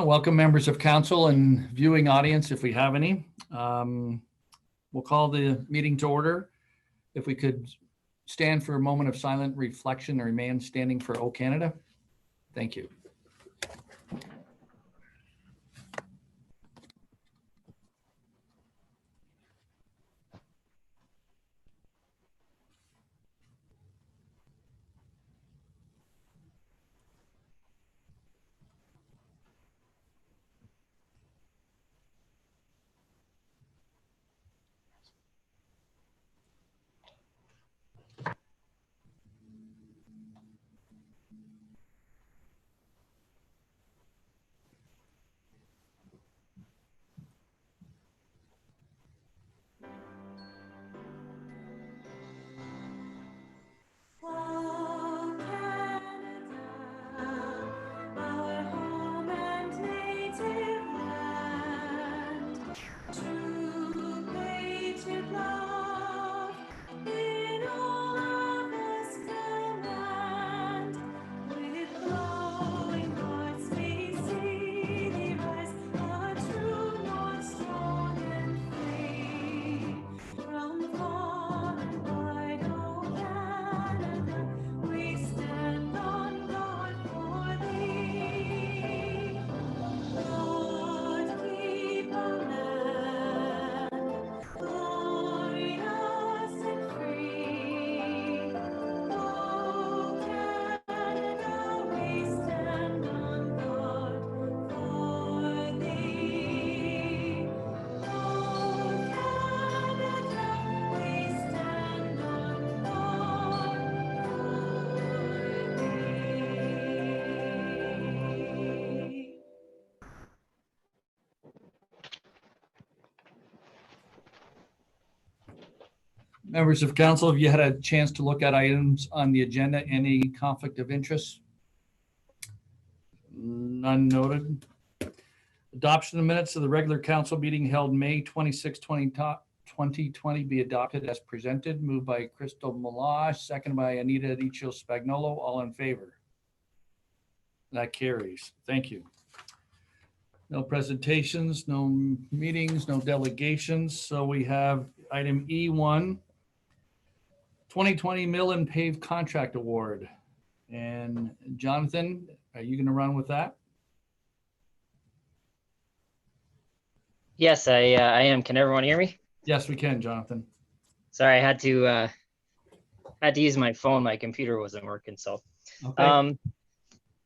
Welcome members of council and viewing audience, if we have any. We'll call the meeting to order. If we could stand for a moment of silent reflection and remain standing for O Canada. Thank you. Members of council, have you had a chance to look at items on the agenda? Any conflict of interest? None noted. Adoption of minutes of the regular council meeting held May 26, 2020 be adopted as presented. Moved by Crystal Malash, second by Anita Dicho Spagnolo. All in favor? That carries. Thank you. No presentations, no meetings, no delegations. So we have item E1, 2020 Mill and Pave Contract Award. And Jonathan, are you going to run with that? Yes, I am. Can everyone hear me? Yes, we can, Jonathan. Sorry, I had to use my phone. My computer wasn't working. So, Okay.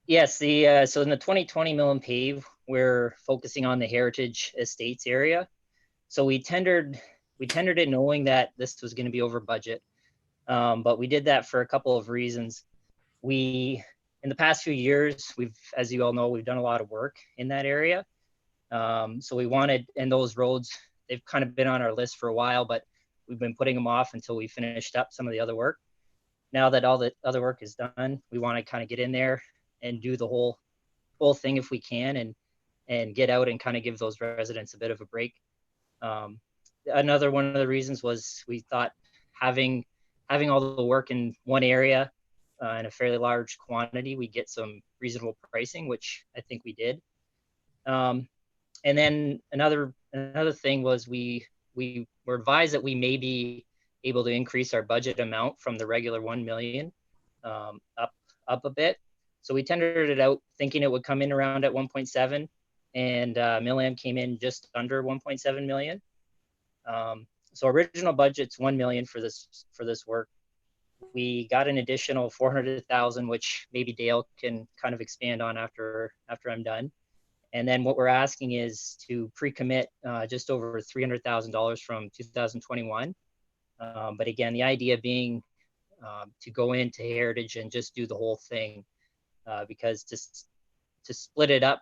yes, so in the 2020 Mill and Pave, we're focusing on the Heritage Estates area. So we tendered it knowing that this was going to be over budget, but we did that for a couple of reasons. In the past few years, as you all know, we've done a lot of work in that area. So we wanted, and those roads, they've kind of been on our list for a while, but we've been putting them off until we finished up some of the other work. Now that all the other work is done, we want to kind of get in there and do the whole thing if we can, and get out and kind of give those residents a bit of a break. Another one of the reasons was we thought having all the work in one area in a fairly large quantity, we get some reasonable pricing, which I think we did. And then another thing was we were advised that we may be able to increase our budget amount from the regular 1 million up a bit. So we tendered it out thinking it would come in around at 1.7, and Millam came in just under 1.7 million. So original budget's 1 million for this work. We got an additional 400,000, which maybe Dale can kind of expand on after I'm done. And then what we're asking is to pre-commit just over $300,000 from 2021. But again, the idea being to go into Heritage and just do the whole thing, because to split it up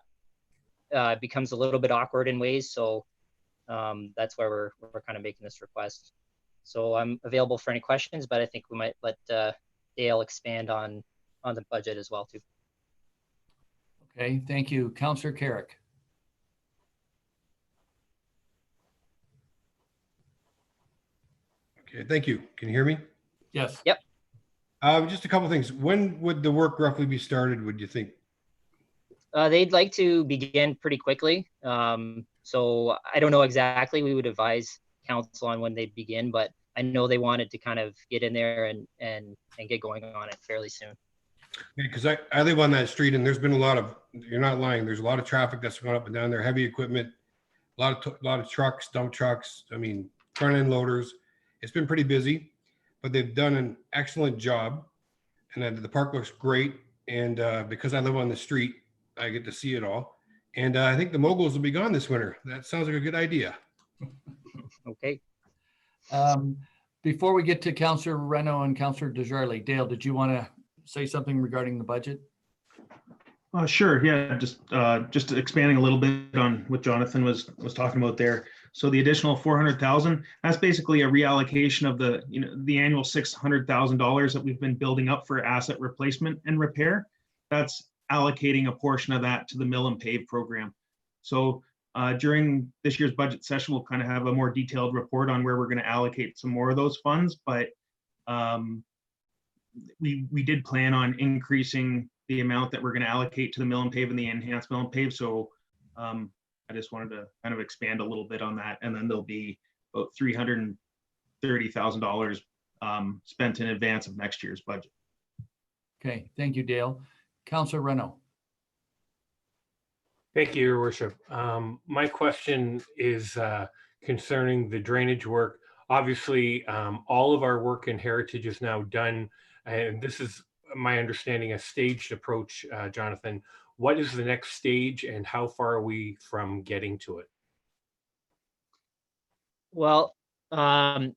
becomes a little bit awkward in ways. So that's why we're kind of making this request. So I'm available for any questions, but I think we might let Dale expand on the budget as well too. Okay, thank you. Councillor Carrick. Okay, thank you. Can you hear me? Yes. Yep. Just a couple things. When would the work roughly be started, would you think? They'd like to begin pretty quickly. So I don't know exactly. We would advise council on when they begin, but I know they wanted to kind of get in there and get going on it fairly soon. Because I live on that street and there's been a lot of, you're not lying, there's a lot of traffic that's gone up and down there, heavy equipment, a lot of trucks, dump trucks, I mean, front end loaders. It's been pretty busy, but they've done an excellent job. And then the park looks great. And because I live on the street, I get to see it all. And I think the moguls will be gone this winter. That sounds like a good idea. Okay. Before we get to Councillor Reno and Councillor Desjardins, Dale, did you want to say something regarding the budget? Sure. Yeah, just expanding a little bit on what Jonathan was talking about there. So the additional 400,000, that's basically a reallocation of the annual $600,000 that we've been building up for asset replacement and repair. That's allocating a portion of that to the mill and pave program. So during this year's budget session, we'll kind of have a more detailed report on where we're going to allocate some more of those funds. But we did plan on increasing the amount that we're going to allocate to the mill and pave and the enhanced mill and pave. So I just wanted to kind of expand a little bit on that. And then there'll be about $330,000 spent in advance of next year's budget. Okay, thank you, Dale. Councillor Reno. Thank you, Your Worship. My question is concerning the drainage work. Obviously, all of our work in Heritage is now done, and this is my understanding, a staged approach, Jonathan. What is the next stage and how far are we from getting to it? Well, I'm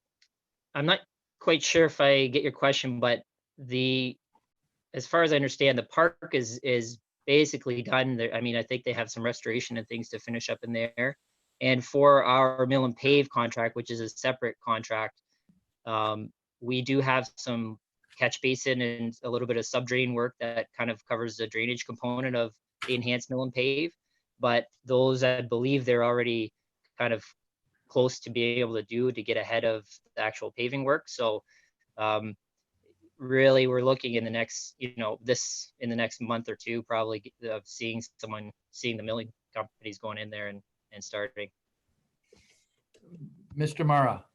not quite sure if I get your question, but as far as I understand, the park is basically done. I mean, I think they have some restoration and things to finish up in there. And for our mill and pave contract, which is a separate contract, we do have some catch basin and a little bit of subdrain work that kind of covers the drainage component of the enhanced mill and pave. But those, I believe they're already kind of close to being able to do to get ahead of the actual paving work. So really we're looking in the next, in the next month or two, probably of seeing the milling companies going in there and starting. Mr. Mara.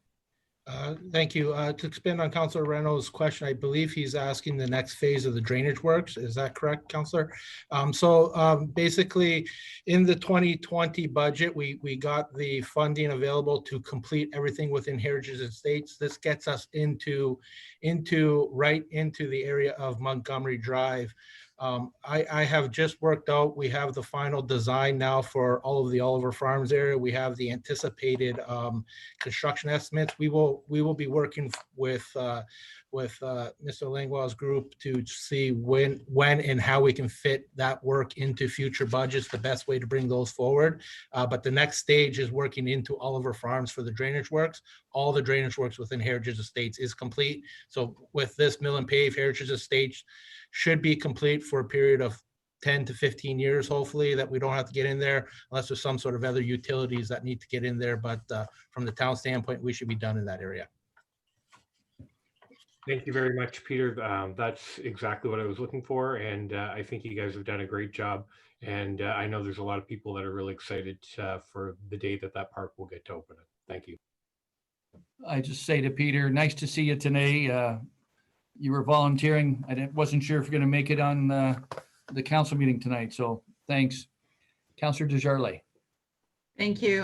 Thank you. To expand on Councillor Reno's question, I believe he's asking the next phase of the drainage works. Is that correct, Councillor? Basically, in the 2020 budget, we got the funding available to complete everything within Heritage Estates. This gets us right into the area of Montgomery Drive. I have just worked out, we have the final design now for all of the Oliver Farms area. We have the anticipated construction estimates. We will be working with Mr. Langlois' group to see when and how we can fit that work into future budgets, the best way to bring those forward. But the next stage is working into Oliver Farms for the drainage works. All the drainage works within Heritage Estates is complete. So with this mill and pave, Heritage Estates should be complete for a period of 10 to 15 years, hopefully, that we don't have to get in there unless there's some sort of other utilities that need to get in there. But from the town standpoint, we should be done in that area. Thank you very much, Peter. That's exactly what I was looking for. And I think you guys have done a great job. And I know there's a lot of people that are really excited for the day that park will get to open it. Thank you. I just say to Peter, nice to see you today. You were volunteering. I wasn't sure if you're going to make it on the council meeting tonight. So thanks. Councillor Desjardins. Thank you.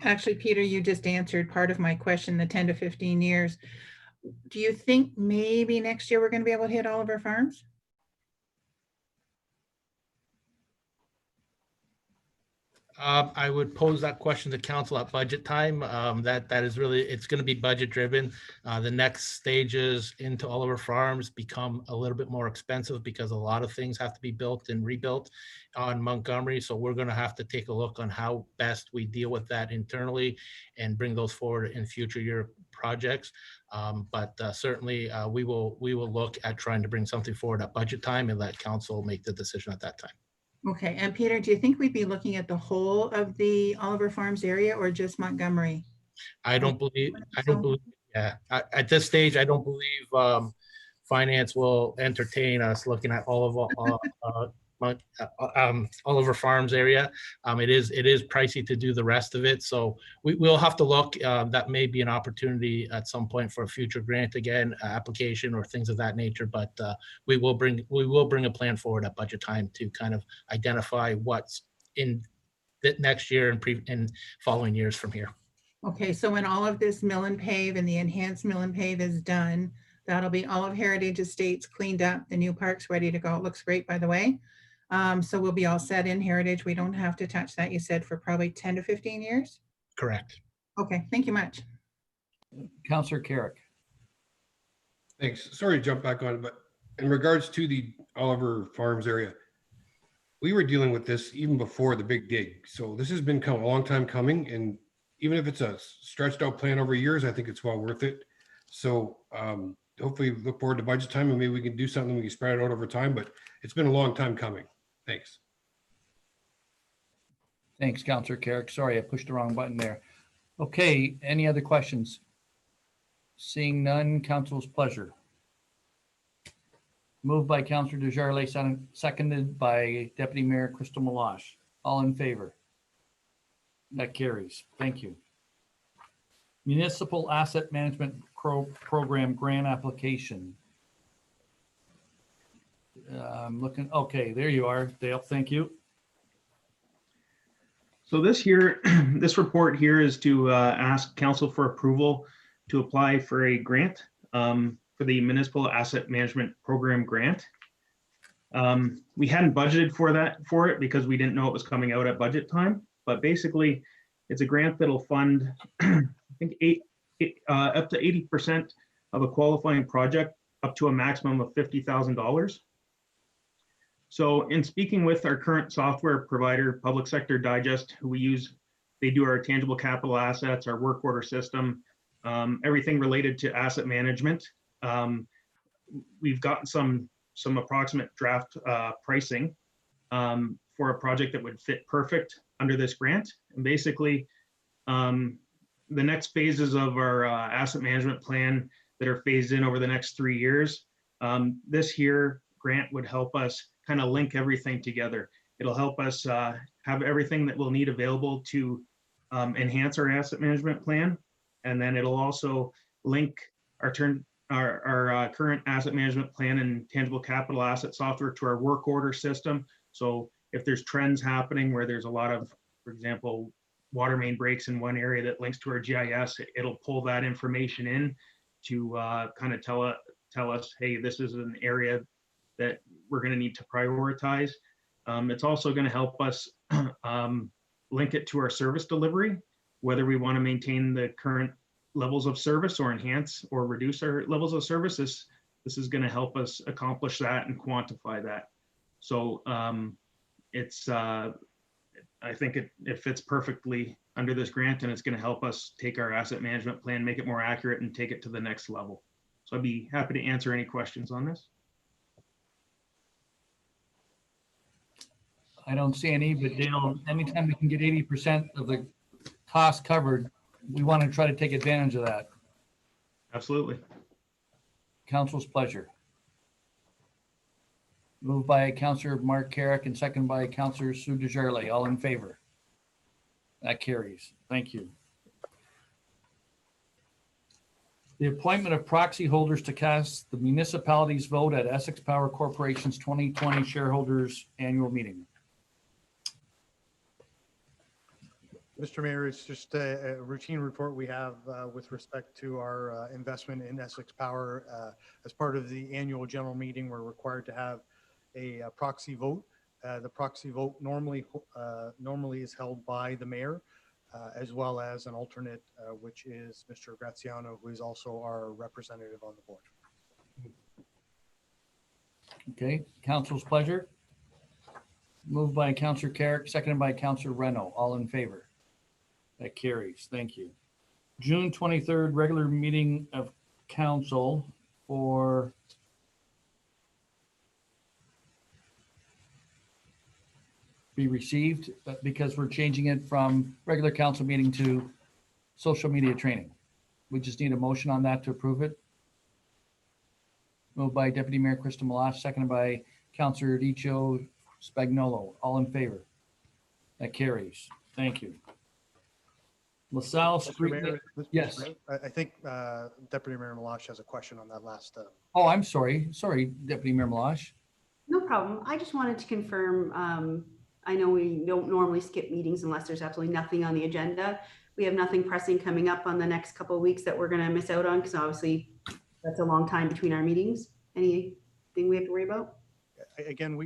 Actually, Peter, you just answered part of my question, the 10 to 15 years. Do you think maybe next year we're going to be able to hit Oliver Farms? I would pose that question to council at budget time. That is really, it's going to be budget driven. The next stages into Oliver Farms become a little bit more expensive because a lot of things have to be built and rebuilt on Montgomery. So we're going to have to take a look on how best we deal with that internally and bring those forward in future year projects. But certainly we will look at trying to bring something forward at budget time and let council make the decision at that time. Okay, and Peter, do you think we'd be looking at the whole of the Oliver Farms area or just Montgomery? I don't believe, yeah, at this stage, I don't believe finance will entertain us looking at all of Oliver Farms area. It is pricey to do the rest of it. So we'll have to look. That may be an opportunity at some point for a future grant again, application or things of that nature. But we will bring a plan forward at budget time to kind of identify what's in the next year and following years from here. Okay, so when all of this mill and pave and the enhanced mill and pave is done, that'll be all of Heritage Estates cleaned up, the new park's ready to go. It looks great, by the way. So we'll be all set in Heritage. We don't have to touch that, you said, for probably 10 to 15 years? Correct. Okay, thank you much. Counselor Carrick. Thanks. Sorry to jump back on, but in regards to the Oliver Farms area, we were dealing with this even before the big dig. So this has been a long time coming, and even if it's a stretched out plan over years, I think it's well worth it. So hopefully look forward to budget time and maybe we can do something, we can spread it out over time, but it's been a long time coming. Thanks. Thanks, Counselor Carrick. Sorry, I pushed the wrong button there. Okay, any other questions? Seeing none, council's pleasure. Moved by Counselor Desjardins, seconded by Deputy Mayor Crystal Malash. All in favor? That carries. Thank you. Municipal Asset Management Program grant application. I'm looking, okay, there you are, Dale. Thank you. So this here, this report here is to ask council for approval to apply for a grant for the Municipal Asset Management Program grant. We hadn't budgeted for it because we didn't know it was coming out at budget time. But basically, it's a grant that'll fund, I think, up to 80% of a qualifying project, up to a maximum of $50,000. So in speaking with our current software provider, Public Sector Digest, who we use, they do our tangible capital assets, our work order system, everything related to asset management. We've gotten some approximate draft pricing for a project that would fit perfect under this grant. And basically, the next phases of our asset management plan that are phased in over the next 3 years, this here grant would help us kind of link everything together. It'll help us have everything that we'll need available to enhance our asset management plan. And then it'll also link our current asset management plan and tangible capital asset software to our work order system. So if there's trends happening where there's a lot of, for example, water main breaks in one area that links to our GIS, it'll pull that information in to kind of tell us, hey, this is an area that we're going to need to prioritize. It's also going to help us link it to our service delivery, whether we want to maintain the current levels of service or enhance or reduce our levels of service. This is going to help us accomplish that and quantify that. So I think it fits perfectly under this grant, and it's going to help us take our asset management plan, make it more accurate, and take it to the next level. So I'd be happy to answer any questions on this. I don't see any, but Dale, anytime we can get 80% of the cost covered, we want to try to take advantage of that. Absolutely. Council's pleasure. Moved by Councillor Mark Carrick and second by Councillor Sue Desjardins. All in favor? That carries. Thank you. The appointment of proxy holders to cast the municipality's vote at Essex Power Corporation's 2020 shareholders annual meeting. Mr. Mayor, it's just a routine report we have with respect to our investment in Essex Power. As part of the annual general meeting, we're required to have a proxy vote. The proxy vote normally is held by the mayor, as well as an alternate, which is Mr. Graziano, who is also our representative on the board. Okay, council's pleasure. Moved by Councillor Carrick, seconded by Councillor Renault. All in favor? That carries. Thank you. June 23rd, regular meeting of council for be received, because we're changing it from regular council meeting to social media training. We just need a motion on that to approve it. Moved by Deputy Mayor Crystal Malash, seconded by Councillor Dicho Spagnolo. All in favor? That carries. Thank you. LaSalle Mr. Street. Mayor, Yes. Mr. Mayor, I think Deputy Mayor Malash has a question on that last. Oh, I'm sorry. Sorry, Deputy Mayor Malash. No problem. I just wanted to confirm, I know we don't normally skip meetings unless there's absolutely nothing on the agenda. We have nothing pressing coming up on the next couple of weeks that we're gonna miss out on, because obviously that's a long time between our meetings. Anything we have to worry about? Again,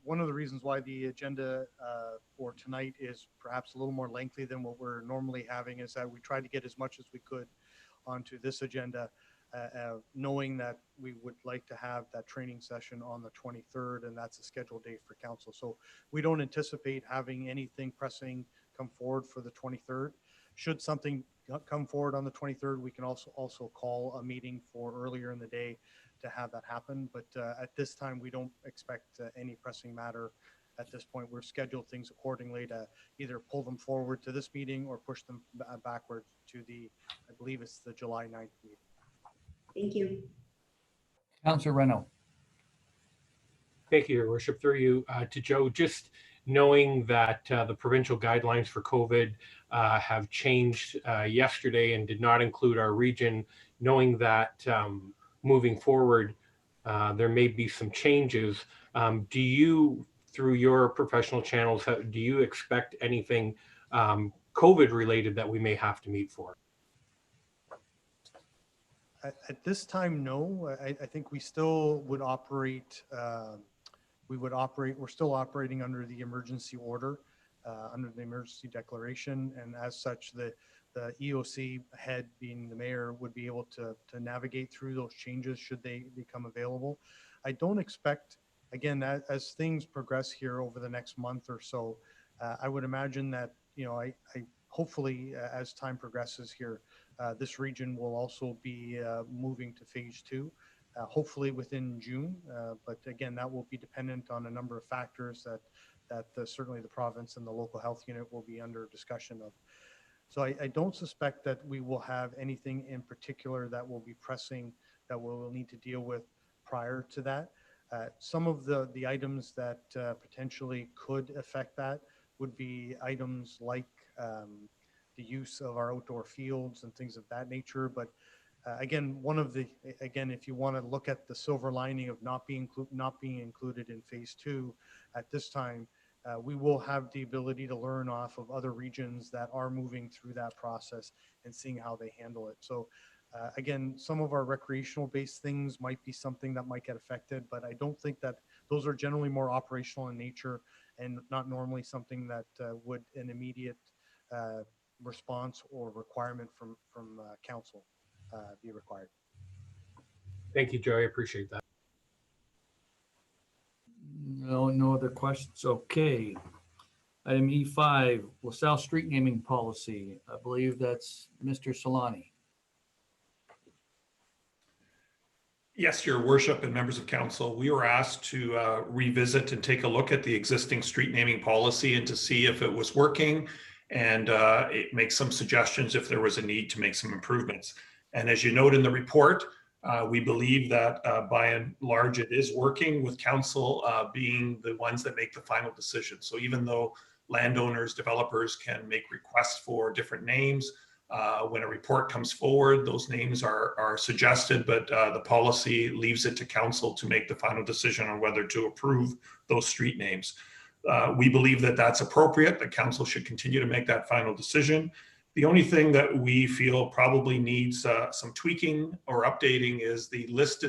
one of the reasons why the agenda for tonight is perhaps a little more lengthy than what we're normally having is that we tried to get as much as we could onto this agenda, knowing that we would like to have that training session on the 23rd, and that's a scheduled date for council. So we don't anticipate having anything pressing come forward for the 23rd. Should something come forward on the 23rd, we can also call a meeting for earlier in the day to have that happen. But at this time, we don't expect any pressing matter at this point. We're scheduled things accordingly to either pull them forward to this meeting or push them backwards to I believe it's the July 9th meeting. Thank you. Councillor Reno. Thank you, Your Worship. Through you to Joe, just knowing that the provincial guidelines for COVID have changed yesterday and did not include our region, knowing that moving forward, there may be some changes. Do you, through your professional channels, do you expect anything COVID related that we may have to meet for? At this time, no. I think we still would operate. We're still operating under the emergency order, under the emergency declaration, and as such, the EOC head, being the mayor, would be able to navigate through those changes should they become available. I don't expect, again, as things progress here over the next month or so, I would imagine that, I hopefully as time progresses here, this region will also be moving to phase 2, hopefully within June. But again, that will be dependent on a number of factors that certainly the province and the local health unit will be under discussion of. So I don't suspect that we will have anything in particular that will be pressing that we'll need to deal with prior to that. Some of the items that potentially could affect that would be items like the use of our outdoor fields and things of that nature. But again, if you want to look at the silver lining of not being included in phase 2 at this time, we will have the ability to learn off of other regions that are moving through that process and seeing how they handle it. So again, some of our recreational based things might be something that might get affected, but I don't think that those are generally more operational in nature and not normally something that would an immediate response or requirement from council be required. Thank you, Joe. I appreciate that. No other questions. Okay. Item E5, LaSalle Street Naming Policy. I believe that's Mr. Solani. Yes, Your Worship and members of council, we were asked to revisit and take a look at the existing street naming policy and to see if it was working and make some suggestions if there was a need to make some improvements. And as you note in the report, we believe that by and large it is working, with council being the ones that make the final decision. So even though landowners, developers can make requests for different names, when a report comes forward, those names are suggested, but the policy leaves it to council to make the final decision on whether to approve those street names. We believe that that's appropriate. The council should continue to make that final decision. The only thing that we feel probably needs some tweaking or updating is the list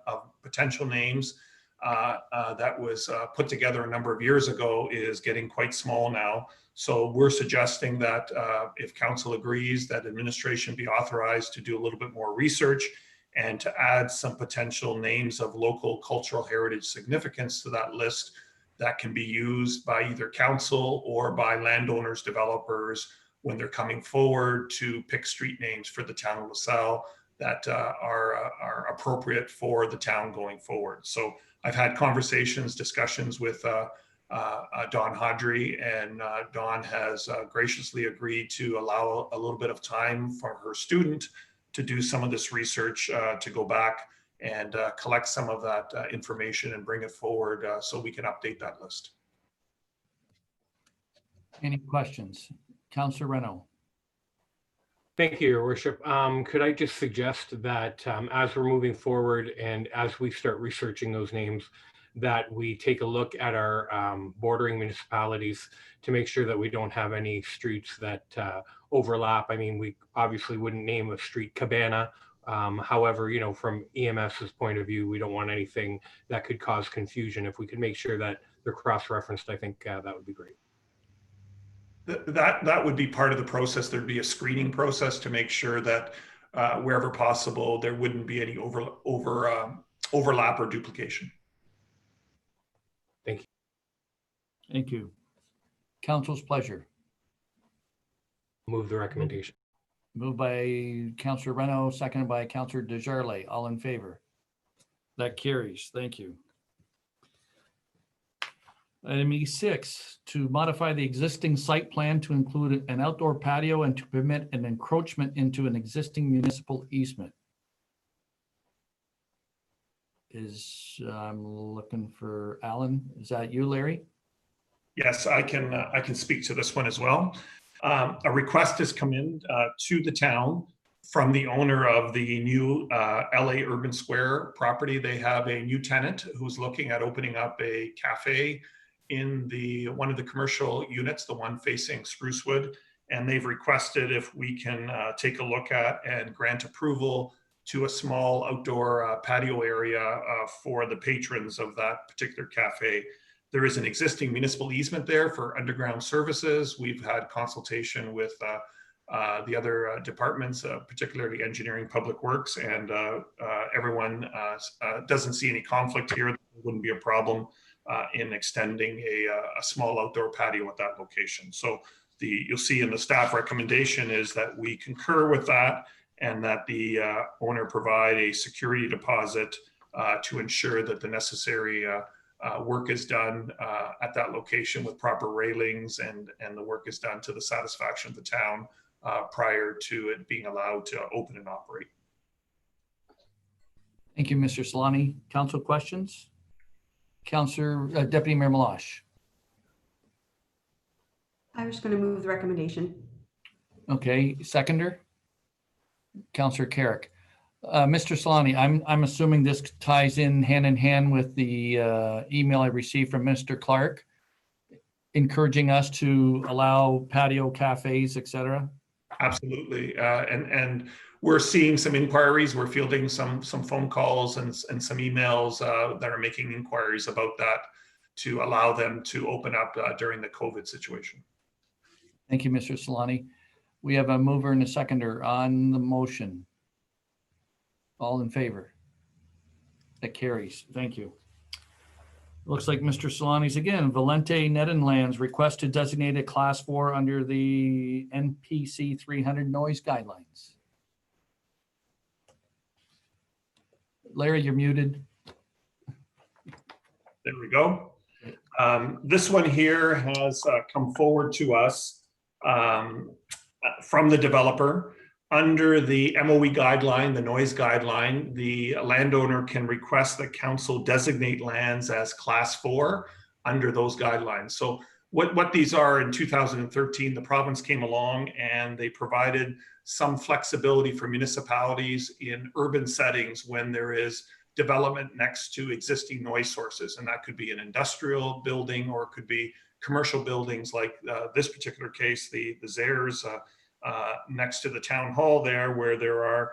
of potential names that was put together a number of years ago is getting quite small now. So we're suggesting that if council agrees, that administration be authorized to do a little bit more research and to add some potential names of local cultural heritage significance to that list that can be used by either council or by landowners, developers, when they're coming forward to pick street names for the town of LaSalle that are appropriate for the town going forward. So I've had discussions with Dawn Hodry, and Dawn has graciously agreed to allow a little bit of time for her student to do some of this research, to go back and collect some of that information and bring it forward so we can update that list. Any questions? Councillor Reno. Thank you, Your Worship. Could I just suggest that as we're moving forward and as we start researching those names, that we take a look at our bordering municipalities to make sure that we don't have any streets that overlap. I mean, we obviously wouldn't name a street Cabana. However, you know, from EMS's point of view, we don't want anything that could cause confusion. If we could make sure that they're cross-referenced, I think that would be great. That would be part of the process. There'd be a screening process to make sure that wherever possible, there wouldn't be any overlap or duplication. Thank you. Thank you. Council's pleasure. Move the recommendation. Moved by Councillor Reno, seconded by Councillor Desjardins. All in favor? That carries. Thank you. Item E6, to modify the existing site plan to include an outdoor patio and to permit an encroachment into an existing municipal easement. I'm looking for Alan. Is that you, Larry? Yes, I can speak to this one as well. A request has come in to the town from the owner of the new LA Urban Square property. They have a new tenant who's looking at opening up a cafe in one of the commercial units, the one facing Sprucewood, and they've requested if we can take a look at and grant approval to a small outdoor patio area for the patrons of that particular cafe. There is an existing municipal easement there for underground services. We've had consultation with the other departments, particularly engineering, public works, and everyone doesn't see any conflict here. There wouldn't be a problem in extending a small outdoor patio at that location. So you'll see in the staff recommendation is that we concur with that and that the owner provide a security deposit to ensure that the necessary work is done at that location with proper railings and the work is done to the satisfaction of the town prior to it being allowed to open and operate. Thank you, Mr. Solani. Council questions? Councillor Deputy Mayor Meloche. I was going to move the recommendation. Okay, seconder? Councillor Carrick. Mr. Solani, I'm assuming this ties in hand with the email I received from Mr. Clark, encouraging us to allow patio cafes, etc. Absolutely, and we're seeing some inquiries. We're fielding some phone calls and some emails that are making inquiries about that to allow them to open up during the COVID situation. Thank you, Mr. Solani. We have a mover and a seconder on the motion. All in favor? That carries. Thank you. Looks like Mr. Solani's again. Valente Netton Lands request to designate a class 4 under the NPC 300 noise guidelines. Larry, you're muted. There we go. This one here has come forward to us from the developer. Under the MOE guideline, the noise guideline, the landowner can request that council designate lands as class 4 under those guidelines. So what these are, in 2013, the province came along and they provided some flexibility for municipalities in urban settings when there is development next to existing noise sources. And that could be an industrial building or it could be commercial buildings like this particular case, the Zayres next to the town hall there, where there are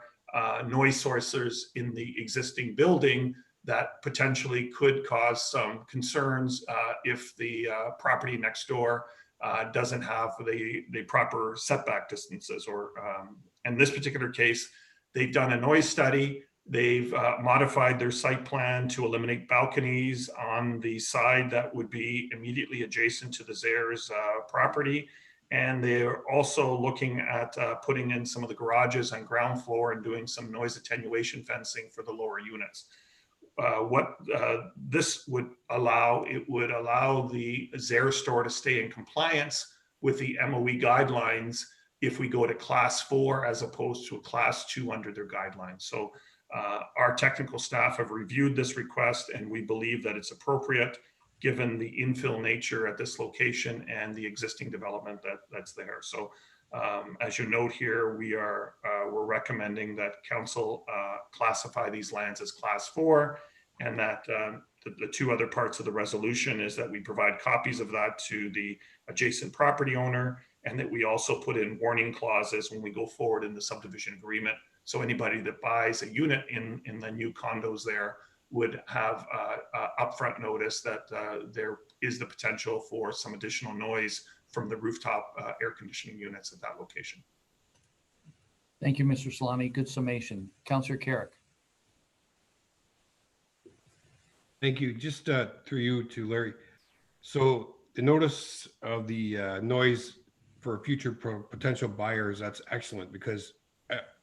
noise sources in the existing building that potentially could cause some concerns if the property next door doesn't have the proper setback distances. Or in this particular case, they've done a noise study. They've modified their site plan to eliminate balconies on the side that would be immediately adjacent to the Zayres property. And they're also looking at putting in some of the garages on ground floor and doing some noise attenuation fencing for the lower units. What this would allow, it would allow the Zayres store to stay in compliance with the MOE guidelines if we go to class 4 as opposed to a class 2 under their guidelines. So Our technical staff have reviewed this request, and we believe that it's appropriate given the infill nature at this location and the existing development that's there. So as you note here, we're recommending that council classify these lands as class 4, and that the two other parts of the resolution is that we provide copies of that to the adjacent property owner, and that we also put in warning clauses when we go forward in the subdivision agreement. So anybody that buys a unit in the new condos there would have upfront notice that there is the potential for some additional noise from the rooftop air conditioning units at that location. Thank you, Mr. Solani. Good summation. Councillor Carrick. Thank you. Just through you to Larry. So the notice of the noise for future potential buyers, that's excellent, because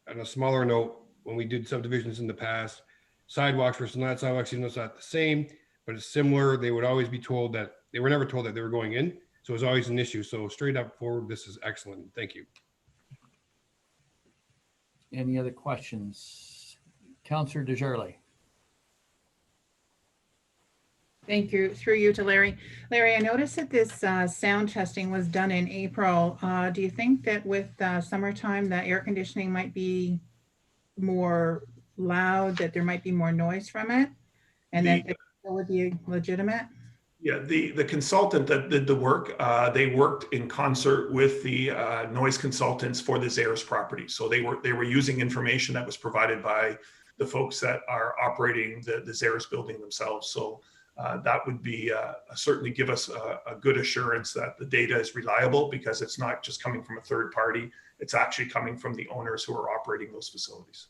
on a smaller note, when we did subdivisions in the past, sidewalks versus not sidewalks, even though it's not the same, but it's similar, they would always be told that they were never told that they were going in. So it was always an issue. So straight up forward, this is excellent. Thank you. Any other questions? Councillor Desjardins. Thank you. Through you to Larry. Larry, I noticed that this sound testing was done in April. Do you think that with summertime, the air conditioning might be more loud, that there might be more noise from it, and that it would be legitimate? Yeah, the consultant that did the work, they worked in concert with the noise consultants for the Zares property. So they were using information that was provided by the folks that are operating the Zares building themselves. So that would be certainly give us a good assurance that the data is reliable, because it's not just coming from a third party. It's actually coming from the owners who are operating those facilities.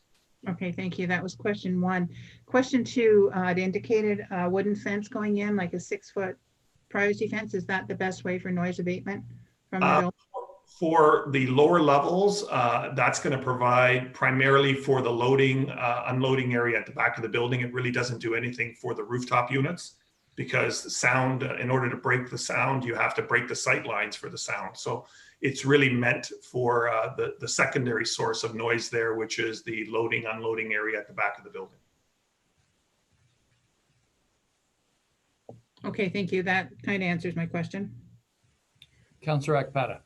Okay, thank you. That was question 1. Question 2, it indicated a wooden fence going in, like a 6-foot privacy fence. Is that the best way for noise abatement from the building? For the lower levels, that's going to provide primarily for the loading, unloading area at the back of the building. It really doesn't do anything for the rooftop units, because the sound, in order to break the sound, you have to break the sight lines for the sound. So it's really meant for the secondary source of noise there, which is the loading, unloading area at the back of the building. Okay, thank you. That kind of answers my question. Councillor Akpata.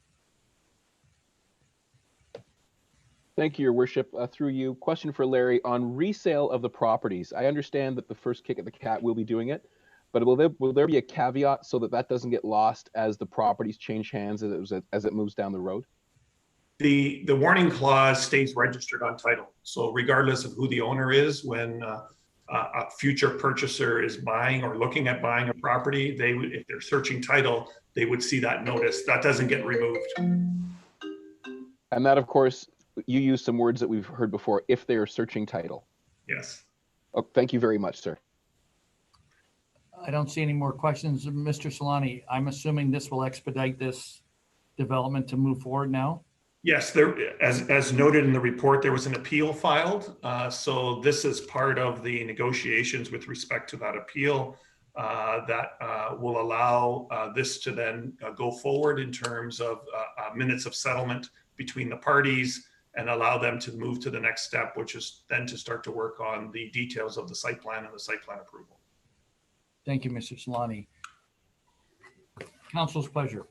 Thank you, Your Worship. Through you, question for Larry on resale of the properties. I understand that the first kick at the cat will be doing it, but will there be a caveat so that that doesn't get lost as the properties change hands as it moves down the road? The warning clause stays registered on title. So regardless of who the owner is, when a future purchaser is buying or looking at buying a property, they would, if they're searching title, they would see that notice. That doesn't get removed. And that, of course, you use some words that we've heard before, if they are searching title. Yes. Oh, thank you very much, sir. I don't see any more questions. Mr. Solani, I'm assuming this will expedite this development to move forward now? Yes, there, as noted in the report, there was an appeal filed. So this is part of the negotiations with respect to that appeal that will allow this to then go forward in terms of minutes of settlement between the parties, and allow them to move to the next step, which is then to start to work on the details of the site plan and the site plan approval. Thank you, Mr. Solani. Council's pleasure.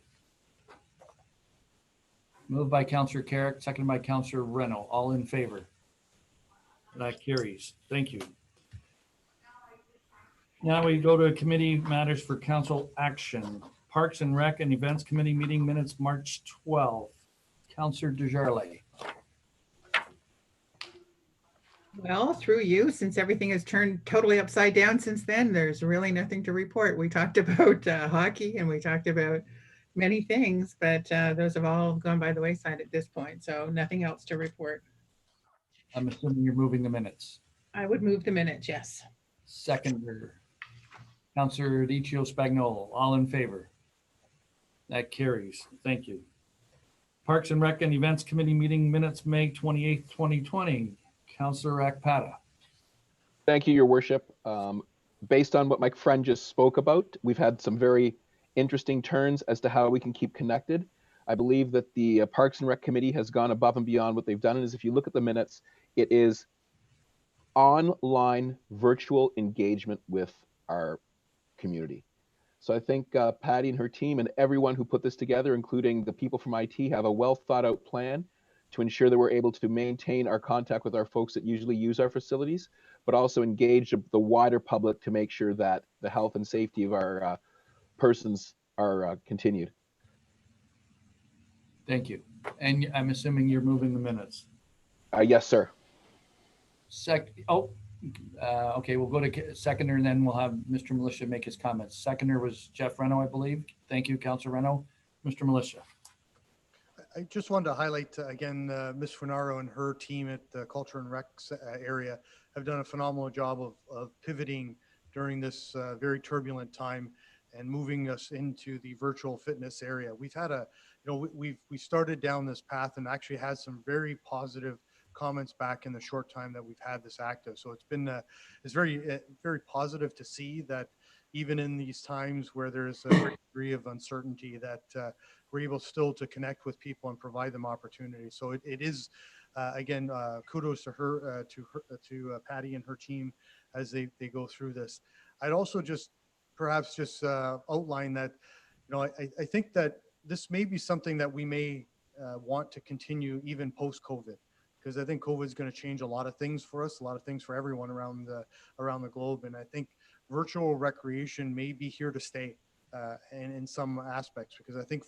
Moved by Councillor Carrick, seconded by Councillor Reno. All in favor? That carries. Thank you. Now we go to committee matters for council action. Parks and Rec and Events Committee meeting minutes, March 12th. Councillor Desjardins. Well, through you, since everything has turned totally upside down since then, there's really nothing to report. We talked about hockey and we talked about many things, but those have all gone by the wayside at this point. So nothing else to report. I'm assuming you're moving the minutes. I would move the minutes, yes. Seconder, Councillor Adiccio Spagnolo. All in favor? That carries. Thank you. Parks and Rec and Events Committee meeting minutes, May 28th, 2020. Councillor Akpata. Thank you, Your Worship. Based on what my friend just spoke about, we've had some very interesting turns as to how we can keep connected. I believe that the Parks and Rec Committee has gone above and beyond what they've done. And if you look at the minutes, it is online virtual engagement with our community. So I think Patty and her team and everyone who put this together, including the people from IT, have a well thought out plan to ensure that we're able to maintain our contact with our folks that usually use our facilities, but also engage the wider public to make sure that the health and safety of our persons are continued. Thank you. And I'm assuming you're moving the minutes. Yes, sir. Okay, we'll go to seconder and then we'll have Mr. Militia make his comments. Seconder was Jeff Reno, I believe. Thank you, Councilor Reno. Mr. Militia. I just wanted to highlight again, Ms. Funaro and her team at the Culture and Recs area have done a phenomenal job of pivoting during this very turbulent time and moving us into the virtual fitness area. We've had we started down this path and actually had some very positive comments back in the short time that we've had this active. So it's been, it's very positive to see that even in these times where there's a great degree of uncertainty that we're able still to connect with people and provide them opportunities. So it is, again, kudos to her, to Patty and her team as they go through this. I'd also perhaps outline that, I think that this may be something that we may want to continue even post-COVID, because I think COVID is going to change a lot of things for us, a lot of things for everyone around the globe. And I think virtual recreation may be here to stay and in some aspects, because I think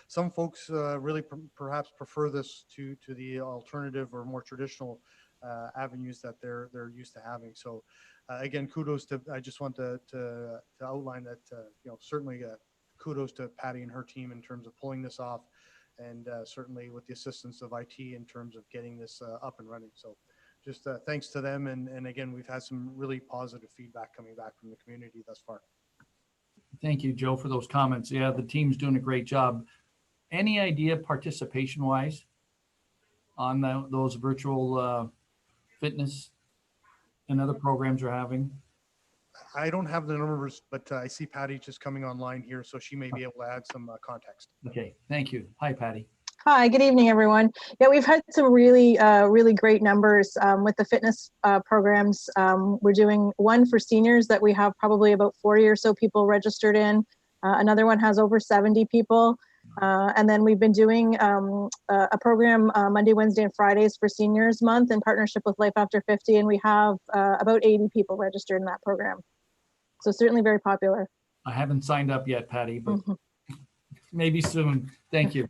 some folks really perhaps prefer this to the alternative or more traditional avenues that they're used to having. So again, kudos to, I just want to outline that, certainly kudos to Patty and her team in terms of pulling this off, and certainly with the assistance of IT in terms of getting this up and running. So just thanks to them. And again, we've had some really positive feedback coming back from the community thus far. Thank you, Joe, for those comments. Yeah, the team's doing a great job. Any idea participation-wise on those virtual fitness and other programs you're having? I don't have the numbers, but I see Patty just coming online here, so she may be able to add some context. Okay, thank you. Hi, Patty. Hi, good evening, everyone. Yeah, we've had some really great numbers with the fitness programs. We're doing one for seniors that we have probably about 40 or so people registered in. Another one has over 70 people. And then we've been doing a program Monday, Wednesday, and Fridays for Seniors Month in partnership with Life After 50. And we have about 80 people registered in that program. So certainly very popular. I haven't signed up yet, Patty, but maybe soon. Thank you.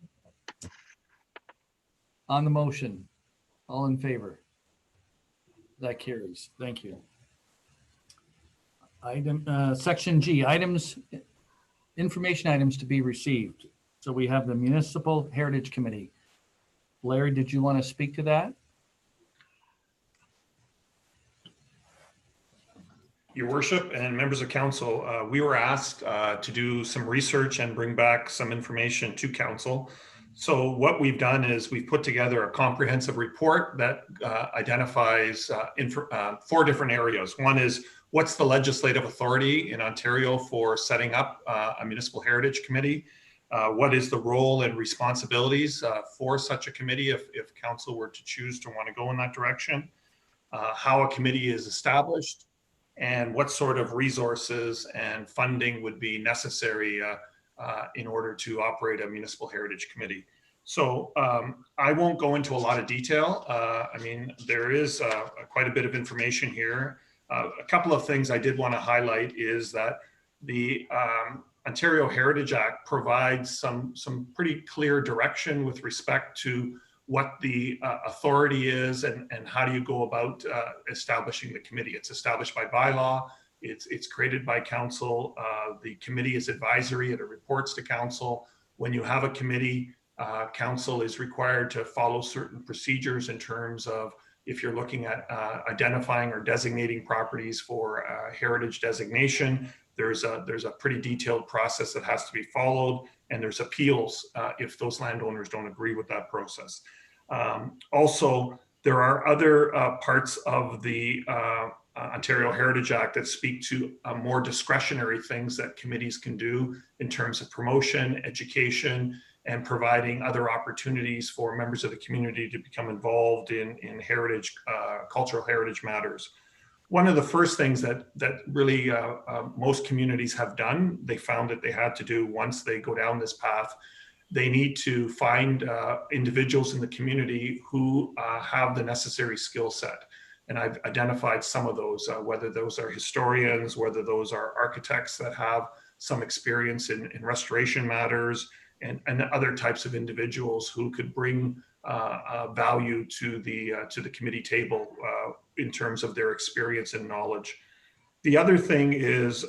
On the motion, all in favor? That carries. Thank you. Section G, information items to be received. So we have the Municipal Heritage Committee. Larry, did you want to speak to that? Your Worship and members of council, we were asked to do some research and bring back some information to council. So what we've done is we've put together a comprehensive report that identifies 4 different areas. One is, what's the legislative authority in Ontario for setting up a Municipal Heritage Committee? What is the role and responsibilities for such a committee if council were to choose to want to go in that direction? How a committee is established, and what sort of resources and funding would be necessary in order to operate a Municipal Heritage Committee. So I won't go into a lot of detail. I mean, there is quite a bit of information here. A couple of things I did want to highlight is that the Ontario Heritage Act provides some pretty clear direction with respect to what the authority is and how do you go about establishing the committee. It's established by bylaw. It's created by council. The committee is advisory. It reports to council. When you have a committee, council is required to follow certain procedures in terms of if you're looking at identifying or designating properties for heritage designation. There's a pretty detailed process that has to be followed, and there's appeals if those landowners don't agree with that process. Also, there are other parts of the Ontario Heritage Act that speak to more discretionary things that committees can do in terms of promotion, education, and providing other opportunities for members of the community to become involved in heritage cultural heritage matters. One of the first things that really most communities have done, they found that they had to do once they go down this path, they need to find individuals in the community who have the necessary skill set. And I've identified some of those, whether those are historians, whether those are architects that have some experience in restoration matters, and other types of individuals who could bring value to the committee table in terms of their experience and knowledge. The other thing is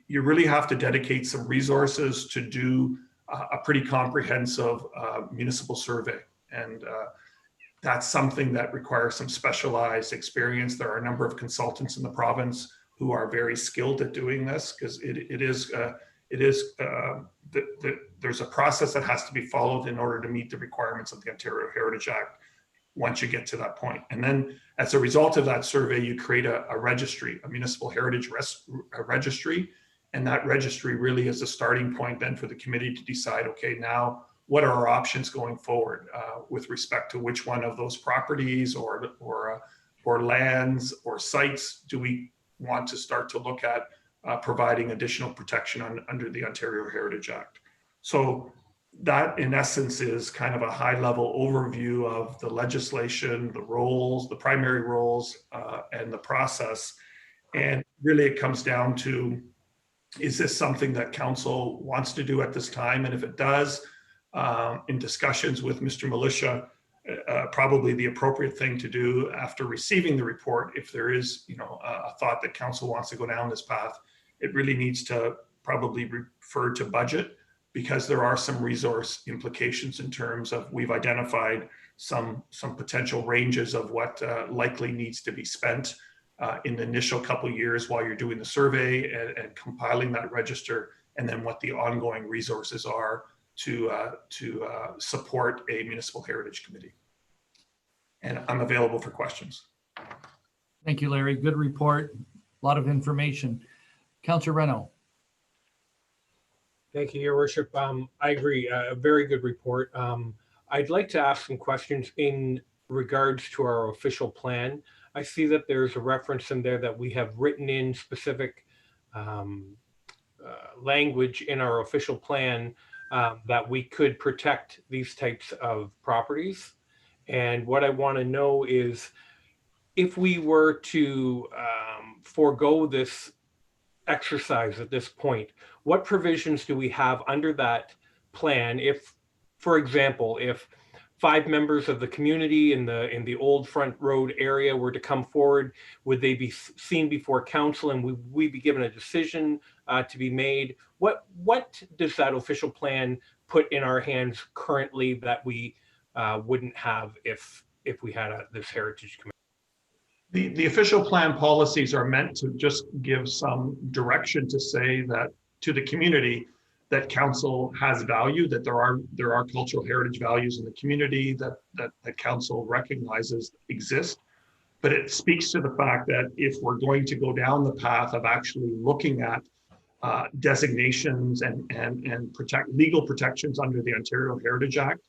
you really have to dedicate some resources to do a pretty comprehensive municipal survey. And that's something that requires some specialized experience. There are a number of consultants in the province who are very skilled at doing this, because there's a process that has to be followed in order to meet the requirements of the Ontario Heritage Act once you get to that point. And then as a result of that survey, you create a registry, a municipal heritage registry. And that registry really is a starting point then for the committee to decide, okay, now what are our options going forward with respect to which one of those properties or lands or sites do we want to start to look at providing additional protection under the Ontario Heritage Act. So that in essence is kind of a high level overview of the legislation, the roles, the primary roles, and the process. And really it comes down to, is this something that council wants to do at this time? And if it does, in discussions with Mr. Militia, probably the appropriate thing to do after receiving the report, if there is, a thought that council wants to go down this path, it really needs to probably refer to budget, because there are some resource implications in terms of, we've identified some potential ranges of what likely needs to be spent in the initial couple of years while you're doing the survey and compiling that register, and then what the ongoing resources are to support a municipal heritage committee. And I'm available for questions. Thank you, Larry. Good report. A lot of information. Councillor Reno. Thank you, Your Worship. I agree. A very good report. I'd like to ask some questions in regards to our official plan. I see that there's a reference in there that we have written in specific language in our official plan that we could protect these types of properties. And what I want to know is, if we were to forego this exercise at this point, what provisions do we have under that plan? If, for example, if 5 members of the community in the Old Front Road area were to come forward, would they be seen before council, and would we be given a decision to be made? What does that official plan put in our hands currently that we wouldn't have if we had this heritage committee? The official plan policies are meant to just give some direction to say that to the community that council has value, that there are cultural heritage values in the community that council recognizes exist. But it speaks to the fact that if we're going to go down the path of actually looking at designations and legal protections under the Ontario Heritage Act,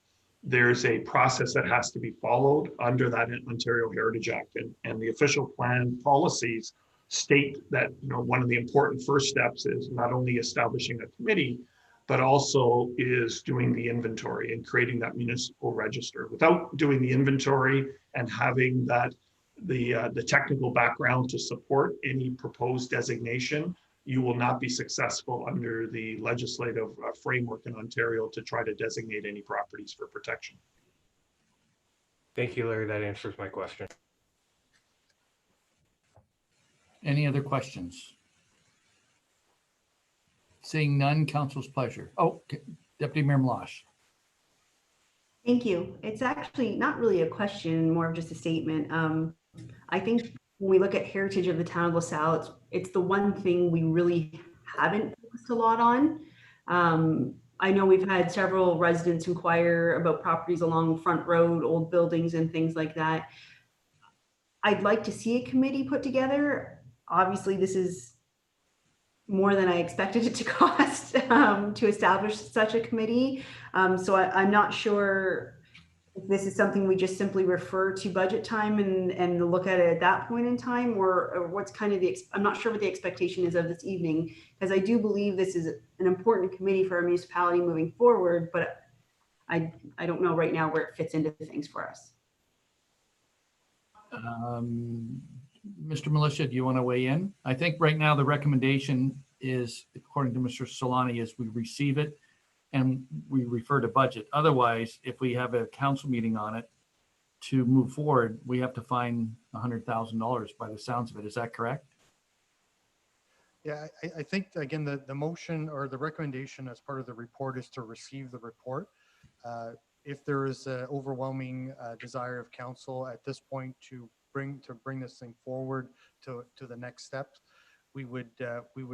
there's a process that has to be followed under that Ontario Heritage Act. And the official plan policies state that one of the important first steps is not only establishing a committee, but also is doing the inventory and creating that municipal register. Without doing the inventory and having the technical background to support any proposed designation, you will not be successful under the legislative framework in Ontario to try to designate any properties for protection. Thank you, Larry. That answers my question. Any other questions? Seeing none, council's pleasure. Oh, Deputy Mayor Meloche. Thank you. It's actually not really a question, more of just a statement. I think when we look at heritage of the town of LaSalle, it's the one thing we really haven't focused a lot on. I know we've had several residents inquire about properties along Front Road, old buildings and things like that. I'd like to see a committee put together. Obviously, this is more than I expected it to cost to establish such a committee. So I'm not sure if this is something we just simply refer to budget time and look at it at that point in time, or what's kind of I'm not sure what the expectation is of this evening, because I do believe this is an important committee for our municipality moving forward, but I don't know right now where it fits into things for us. Mr. Militia, do you want to weigh in? I think right now the recommendation is, according to Mr. Solani, is we receive it and we refer to budget. Otherwise, if we have a council meeting on it to move forward, we have to find $100,000 by the sounds of it. Is that correct? Yeah, I think, again, the motion or the recommendation as part of the report is to receive the report. If there is an overwhelming desire of council at this point to bring this thing forward to the next steps, we would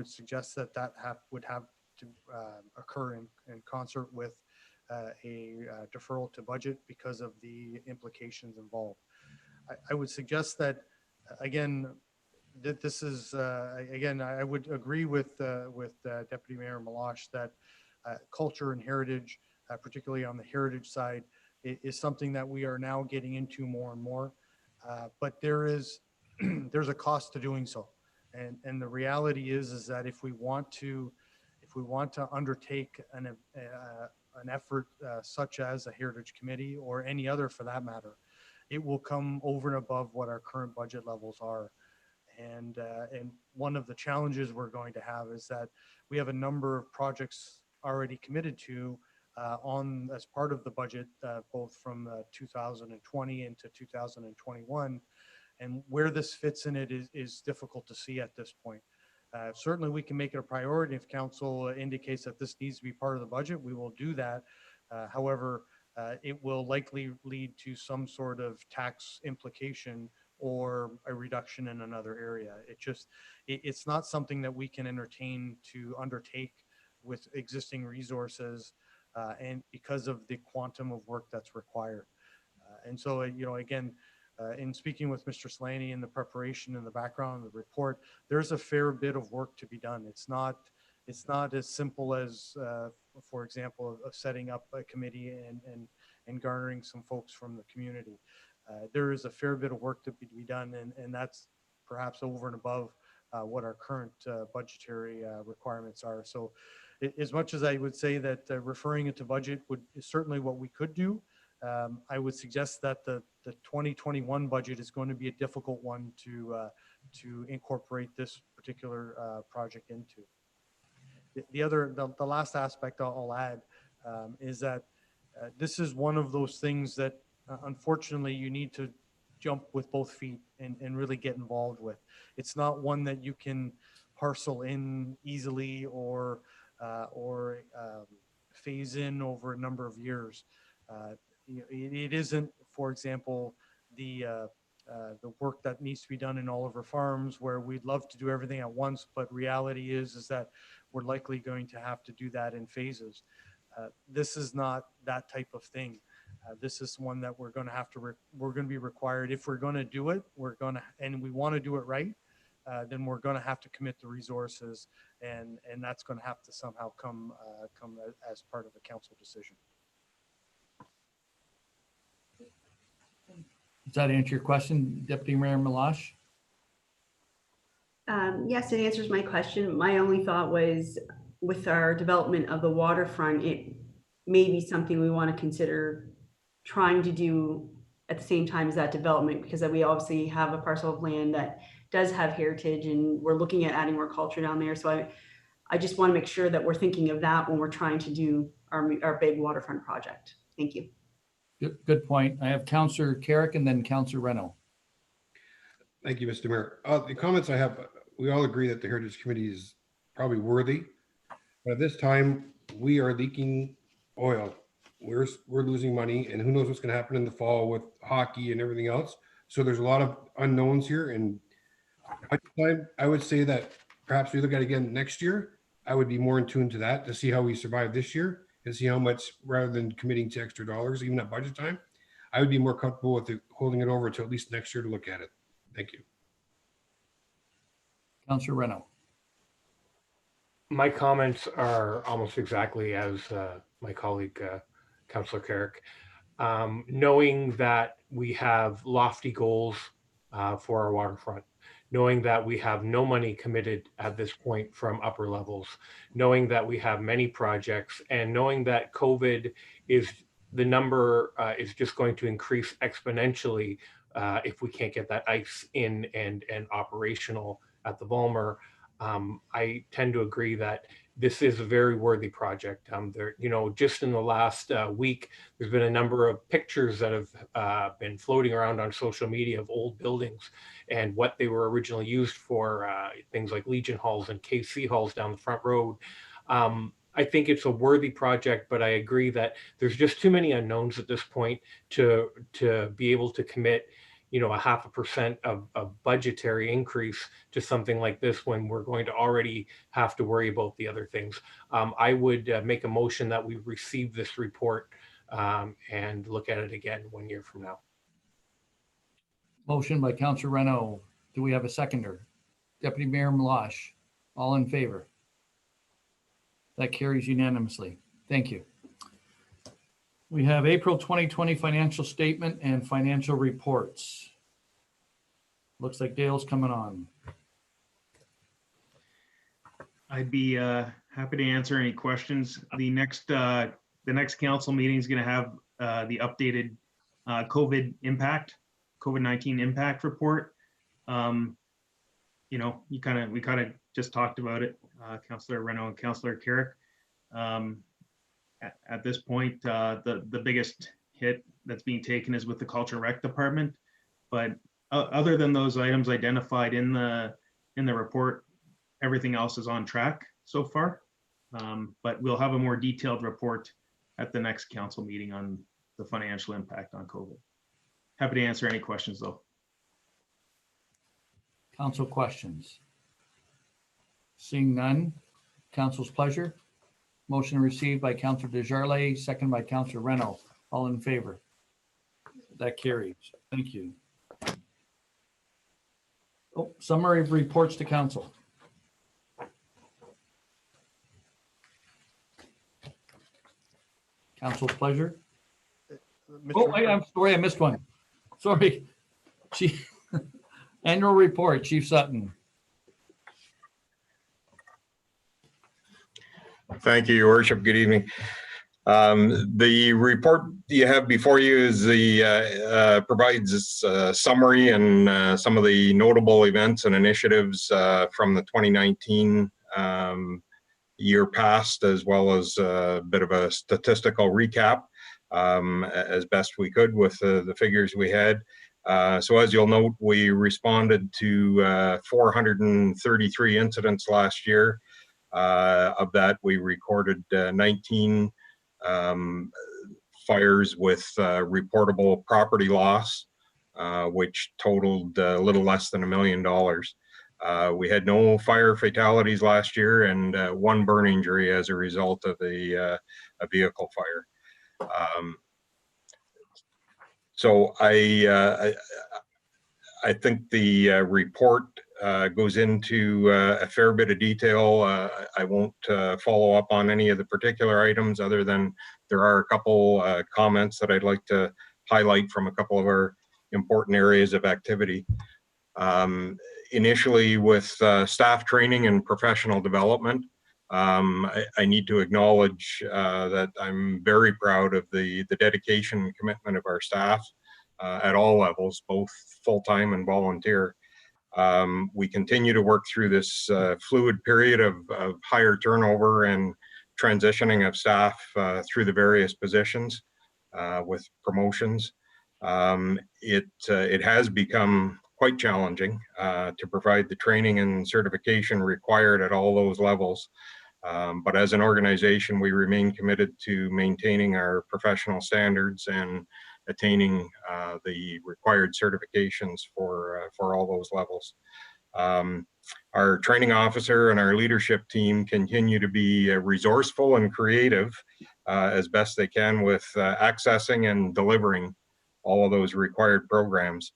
suggest that would have to occur in concert with a deferral to budget because of the implications involved. I would suggest that, again, that this is, again, I would agree with Deputy Mayor Meloche that culture and heritage, particularly on the heritage side, is something that we are now getting into more and more. But there's a cost to doing so. And the reality is that if we want to undertake an effort such as a heritage committee or any other for that matter, it will come over and above what our current budget levels are. And one of the challenges we're going to have is that we have a number of projects already committed to as part of the budget, both from 2020 into 2021. And where this fits in it is difficult to see at this point. Certainly we can make it a priority. If council indicates that this needs to be part of the budget, we will do that. However, it will likely lead to some sort of tax implication or a reduction in another area. It's not something that we can entertain to undertake with existing resources and because of the quantum of work that's required. And so, again, in speaking with Mr. Slaney in the preparation and the background of the report, there's a fair bit of work to be done. It's not as simple as, for example, of setting up a committee and garnering some folks from the community. There is a fair bit of work to be done, and that's perhaps over and above what our current budgetary requirements are. So as much as I would say that referring it to budget is certainly what we could do, I would suggest that the 2021 budget is going to be a difficult one to incorporate this particular project into. The last aspect I'll add is that this is one of those things that unfortunately you need to jump with both feet and really get involved with. It's not one that you can parcel in easily or phase in over a number of years. It isn't, for example, the work that needs to be done in Oliver Farms, where we'd love to do everything at once, but reality is that we're likely going to have to do that in phases. This is not that type of thing. This is one that we're going to be required, if we're going to do it, and we want to do it right, then we're going to have to commit the resources, and that's going to have to somehow come as part of a council decision. Does that answer your question, Deputy Mayor Meloche? Yes, it answers my question. My only thought was, with our development of the waterfront, it may be something we want to consider trying to do at the same time as that development, because we obviously have a parcel of land that does have heritage, and we're looking at adding more culture down there. So I just want to make sure that we're thinking of that when we're trying to do our big waterfront project. Thank you. Good point. I have Councillor Carrick and then Councillor Reno. Thank you, Mr. Mayor. The comments I have, we all agree that the Heritage Committee is probably worthy. But at this time, we are leaking oil. We're losing money, and who knows what's going to happen in the fall with hockey and everything else. So there's a lot of unknowns here. And I would say that perhaps we look at it again next year. I would be more in tune to that to see how we survive this year and see how much, rather than committing to extra dollars, even at budget time, I would be more comfortable with holding it over to at least next year to look at it. Thank you. Councillor Reno. My comments are almost exactly as my colleague, Councillor Carrick. knowing that we have lofty goals for our waterfront, knowing that we have no money committed at this point from upper levels, knowing that we have many projects, and knowing that COVID is the number is just going to increase exponentially if we can't get that ice in and operational at the Volmer. I tend to agree that this is a very worthy project. There, you know, just in the last week, there's been a number of pictures that have been floating around on social media of old buildings and what they were originally used for, things like Legion halls and KC halls down the front road. I think it's a worthy project, but I agree that there's just too many unknowns at this point to be able to commit, you know, a 0.5% of budgetary increase to something like this when we're going to already have to worry about the other things. I would make a motion that we receive this report and look at it again 1 year from now. Motion by Councillor Renault. Do we have a seconder? Deputy Mayor Milosh, all in favor? That carries unanimously. Thank you. We have April 2020 financial statement and financial reports. Looks like Dale's coming on. I'd be happy to answer any questions. The next council meeting is going to have the updated COVID-19 impact report. You know, we kind of just talked about it, Councillor Renault and Councillor Carrick. At this point, the biggest hit that's being taken is with the Culture Rec Department. But other than those items identified in the report, everything else is on track so far. But we'll have a more detailed report at the next council meeting on the financial impact on COVID. Happy to answer any questions though. Council questions? Seeing none, council's pleasure. Motion received by Councillor Desjardins, second by Councillor Renault. All in favor? That carries. Thank you. Oh, summary of reports to council. Council's pleasure. Oh, I'm sorry, I missed one. Sorry. Chief, annual report, Chief Sutton. Thank you, Your Worship. Good evening. The report you have before you is the provides a summary and some of the notable events and initiatives from the 2019 year past, as well as a bit of a statistical recap as best we could with the figures we had. So as you'll note, we responded to 433 incidents last year. Of that, we recorded 19 fires with reportable property loss, which totaled a little less than $1 million. We had no fire fatalities last year and one burn injury as a result of a vehicle fire. So I think the report goes into a fair bit of detail. I won't follow up on any of the particular items other than there are a couple comments that I'd like to highlight from a couple of our important areas of activity. Initially with staff training and professional development, I need to acknowledge that I'm very proud of the dedication and commitment of our staff at all levels, both full-time and volunteer. We continue to work through this fluid period of higher turnover and transitioning of staff through the various positions with promotions. It has become quite challenging to provide the training and certification required at all those levels. But as an organization, we remain committed to maintaining our professional standards and attaining the required certifications for all those levels. Our training officer and our leadership team continue to be resourceful and creative as best they can with accessing and delivering all of those required programs.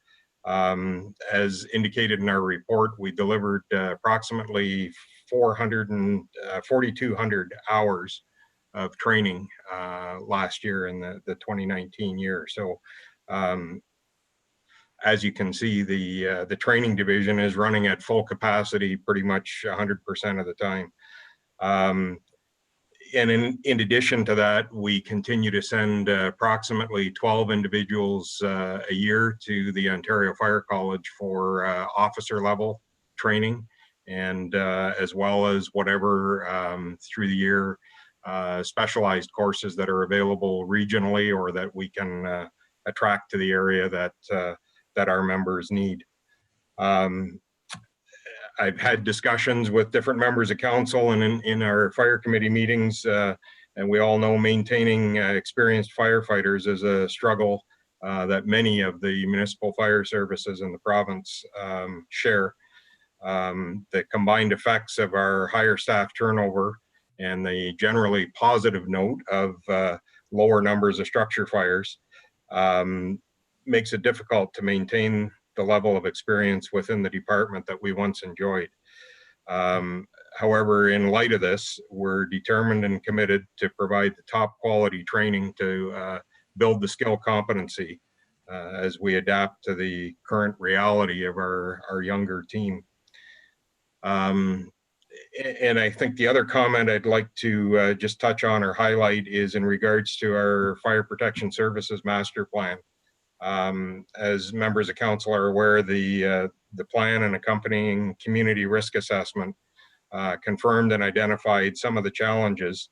As indicated in our report, we delivered approximately 4,200 hours of training last year in the 2019 year. So as you can see, the training division is running at full capacity pretty much 100% of the time. And in addition to that, we continue to send approximately 12 individuals a year to the Ontario Fire College for officer level training, and as well as whatever through the year specialized courses that are available regionally or that we can attract to the area that our members need. I've had discussions with different members of council and in our fire committee meetings, and we all know maintaining experienced firefighters is a struggle that many of the municipal fire services in the province share. The combined effects of our higher staff turnover and the generally positive note of lower numbers of structure fires makes it difficult to maintain the level of experience within the department that we once enjoyed. However, in light of this, we're determined and committed to provide the top quality training to build the skill competency as we adapt to the current reality of our younger team. And I think the other comment I'd like to just touch on or highlight is in regards to our Fire Protection Services Master Plan. As members of council are aware, the plan and accompanying community risk assessment confirmed and identified some of the challenges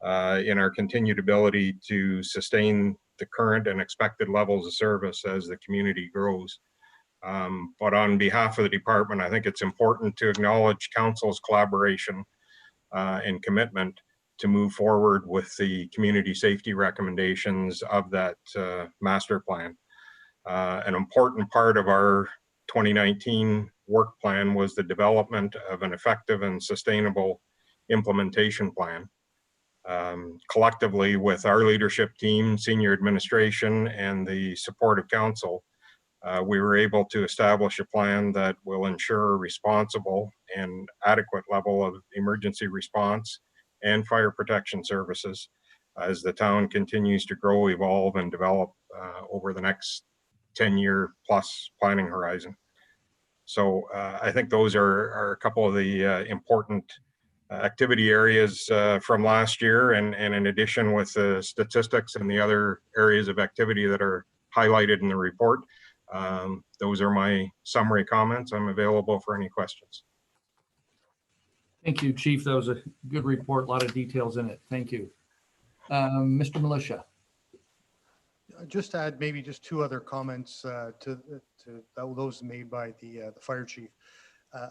in our continued ability to sustain the current and expected levels of service as the community grows. But on behalf of the department, I think it's important to acknowledge council's collaboration and commitment to move forward with the community safety recommendations of that master plan. An important part of our 2019 work plan was the development of an effective and sustainable implementation plan. Collectively, with our leadership team, senior administration, and the support of council, we were able to establish a plan that will ensure a responsible and adequate level of emergency response and fire protection services as the town continues to grow, evolve, and develop over the next 10-year plus planning horizon. So I think those are a couple of the important activity areas from last year. And in addition, with the statistics and the other areas of activity that are highlighted in the report, those are my summary comments. I'm available for any questions. Thank you, Chief. That was a good report, a lot of details in it. Thank you. Mr. Militia. Just to add maybe just two other comments to those made by the fire chief.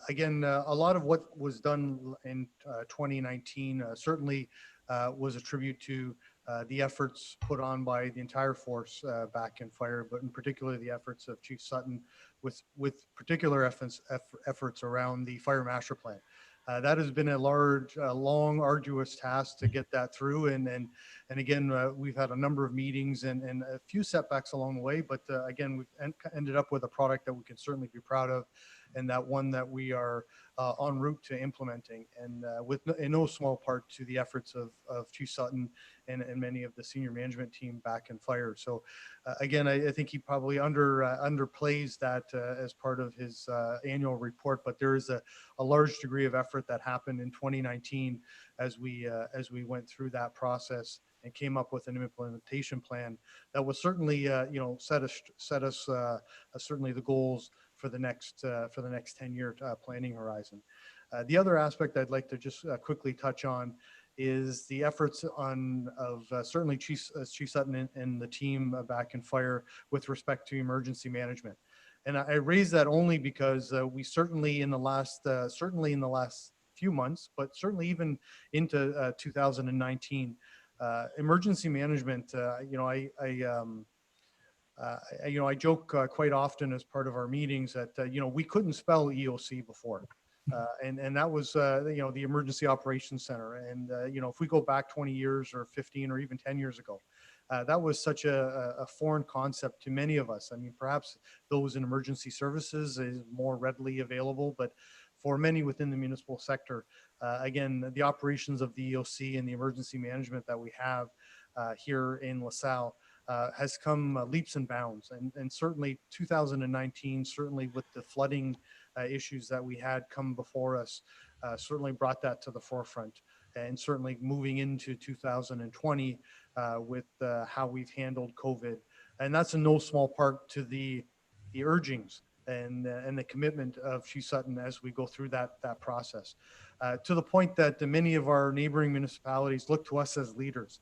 Again, a lot of what was done in 2019 certainly was a tribute to the efforts put on by the entire force back in fire, but in particular the efforts of Chief Sutton with particular efforts around the fire master plan. That has been a long, arduous task to get that through. And again, we've had a number of meetings and a few setbacks along the way, but again, we've ended up with a product that we can certainly be proud of, and that one that we are en route to implementing, and in no small part to the efforts of Chief Sutton and many of the senior management team back in fire. So again, I think he probably underplays that as part of his annual report, but there is a large degree of effort that happened in 2019 as we went through that process and came up with an implementation plan that was certainly set us certainly the goals for the next 10-year planning horizon. The other aspect I'd like to just quickly touch on is the efforts of certainly Chief Sutton and the team back in fire with respect to emergency management. And I raise that only because we certainly in the last few months, but certainly even into 2019, emergency management. I joke quite often as part of our meetings that we couldn't spell EOC before. And that was, the Emergency Operations Center. And, if we go back 20 years or 15 or even 10 years ago, that was such a foreign concept to many of us. I mean, perhaps those in emergency services is more readily available, but for many within the municipal sector. Again, the operations of the EOC and the emergency management that we have here in LaSalle has come leaps and bounds. And certainly 2019, certainly with the flooding issues that we had come before us, certainly brought that to the forefront. And certainly moving into 2020 with how we've handled COVID. And that's in no small part to the urgings and the commitment of Chief Sutton as we go through that process. To the point that many of our neighboring municipalities look to us as leaders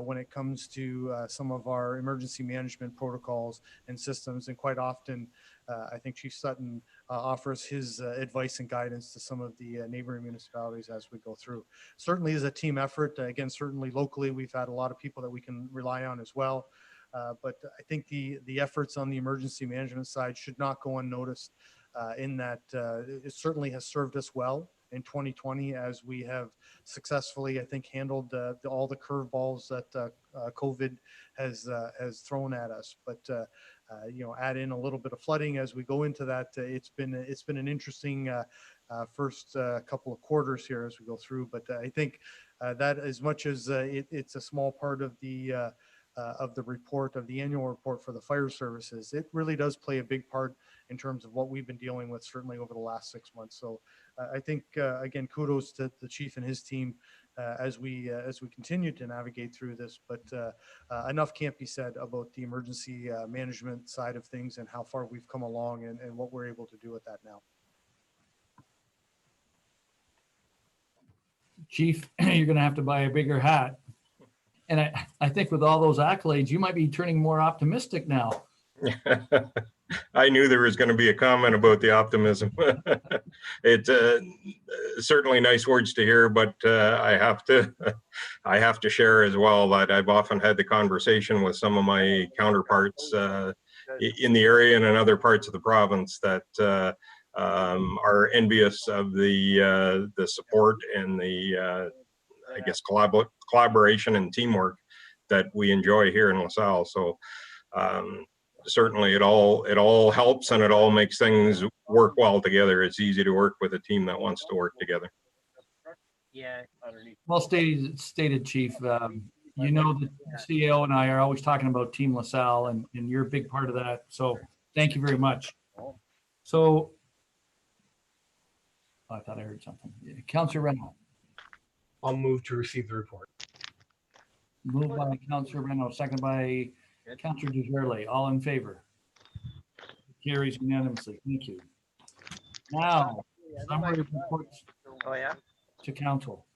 when it comes to some of our emergency management protocols and systems. And quite often, I think Chief Sutton offers his advice and guidance to some of the neighboring municipalities as we go through. Certainly is a team effort. Again, certainly locally, we've had a lot of people that we can rely on as well. But I think the efforts on the emergency management side should not go unnoticed in that it certainly has served us well in 2020 as we have successfully, I think, handled all the curveballs that COVID has thrown at us. But you know, add in a little bit of flooding as we go into that. It's been an interesting first couple of quarters here as we go through. But I think that as much as it's a small part of the report, of the annual report for the fire services, it really does play a big part in terms of what we've been dealing with certainly over the last 6 months. So I think again, kudos to the chief and his team as we continue to navigate through this. But enough can't be said about the emergency management side of things and how far we've come along and what we're able to do with that now. Chief, you're going to have to buy a bigger hat. And I think with all those accolades, you might be turning more optimistic now. I knew there was going to be a comment about the optimism. It's certainly nice words to hear, but I have to share as well that I've often had the conversation with some of my counterparts in the area and in other parts of the province that are envious of the support and the I guess collaboration and teamwork that we enjoy here in LaSalle. So certainly it all helps and it all makes things work well together. It's easy to work with a team that wants to work together. Yeah. Well stated, Chief. You know, the CEO and I are always talking about Team LaSalle, and you're a big part of that. So thank you very much. So I thought I heard something. Councillor Renaud. I'll move to receive the report. Moved by Councillor Renaud, second by Councillor Desjardins. All in favor? Carries unanimously. Thank you. Now, summary reports to council.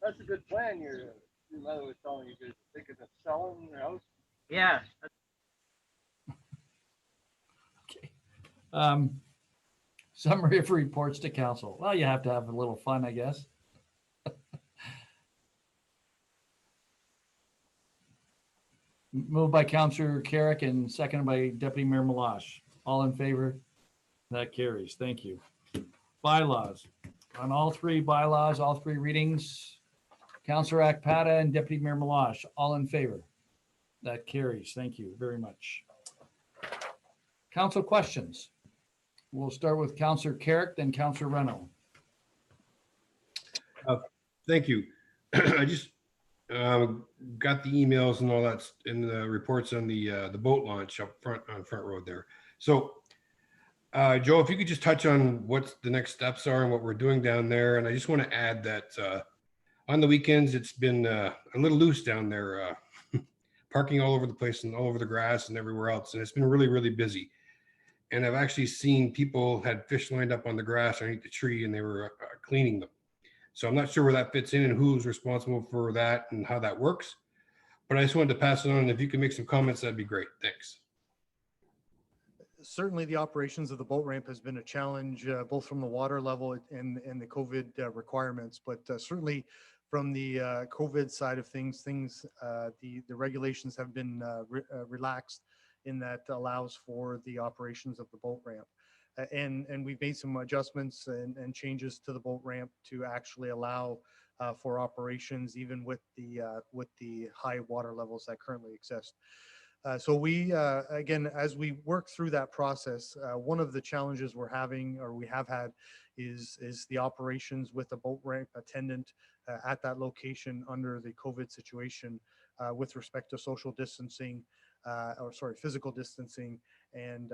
That's a good plan. Your mother was telling you guys thinking of selling your house. Yeah. Okay. Summary of reports to council. Well, you have to have a little fun, I guess. Moved by Councillor Carrick and seconded by Deputy Mayor Meloche. All in favor? That carries. Thank you. Bylaws. On all three bylaws, all three readings, Councillor Akpata and Deputy Mayor Meloche, all in favor? That carries. Thank you very much. Council questions. We'll start with Councillor Carrick, then Councillor Renaud. Thank you. I just got the emails and all that in the reports on the boat launch up front on Front Road there. So Joe, if you could just touch on what the next steps are and what we're doing down there. And I just want to add that on the weekends, it's been a little loose down there, parking all over the place and all over the grass and everywhere else. And it's been really, really busy. And I've actually seen people had fish lined up on the grass underneath the tree and they were cleaning them. So I'm not sure where that fits in and who's responsible for that and how that works. But I just wanted to pass it on. And if you can make some comments, that'd be great. Thanks. Certainly the operations of the boat ramp has been a challenge, both from the water level and the COVID requirements, but certainly from the COVID side of things, the regulations have been relaxed in that allows for the operations of the boat ramp. And we've made some adjustments and changes to the boat ramp to actually allow for operations even with the high water levels that currently exist. So we, again, as we work through that process, one of the challenges we're having, or we have had, is the operations with a boat ramp attendant at that location under the COVID situation with respect to social distancing, physical distancing, and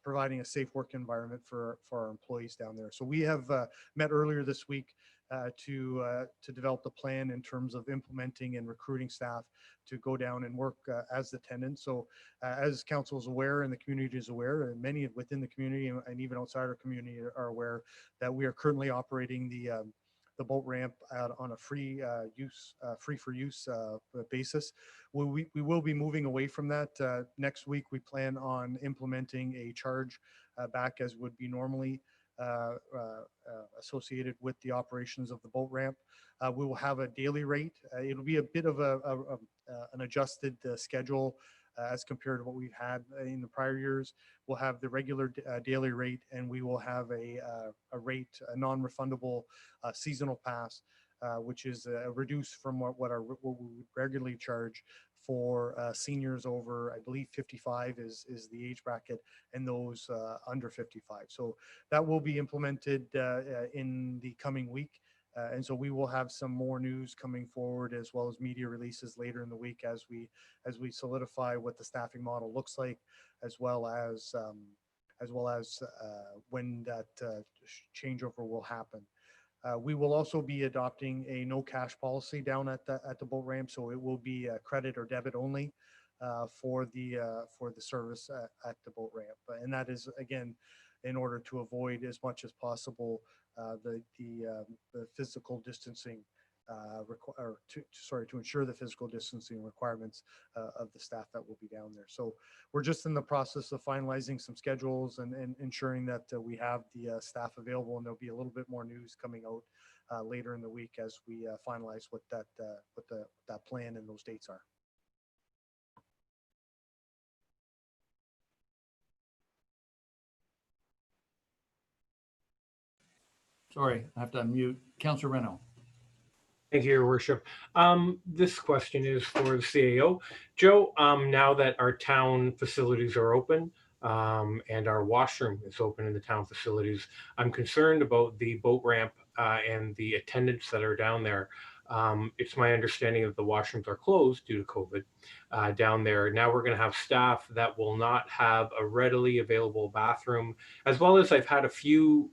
providing a safe work environment for our employees down there. So we have met earlier this week to develop the plan in terms of implementing and recruiting staff to go down and work as attendants. So as council is aware and the community is aware, and many within the community and even outside our community are aware that we are currently operating the boat ramp out on a free for use basis. We will be moving away from that. Next week, we plan on implementing a charge back as would be normally associated with the operations of the boat ramp. We will have a daily rate. It'll be a bit of an adjusted schedule as compared to what we've had in the prior years. We'll have the regular daily rate, and we will have a non-refundable seasonal pass, which is reduced from what we would regularly charge for seniors over, I believe 55 is the age bracket, and those under 55. So that will be implemented in the coming week. And so we will have some more news coming forward, as well as media releases later in the week as we solidify what the staffing model looks like, as well as when that changeover will happen. We will also be adopting a no cash policy down at the boat ramp, so it will be credit or debit only for the service at the boat ramp, and that is again in order to avoid as much as possible the physical distancing to ensure the physical distancing requirements of the staff that will be down there. So we're just in the process of finalizing some schedules and ensuring that we have the staff available, and there'll be a little bit more news coming out later in the week as we finalize what that plan and those dates are. Sorry, I have to unmute. Councillor Reno. Thank you, Your Worship. This question is for the CAO. Joe, now that our town facilities are open and our washroom is open in the town facilities, I'm concerned about the boat ramp and the attendants that are down there. It's my understanding that the washrooms are closed due to COVID down there. Now we're going to have staff that will not have a readily available bathroom, as well as I've had a few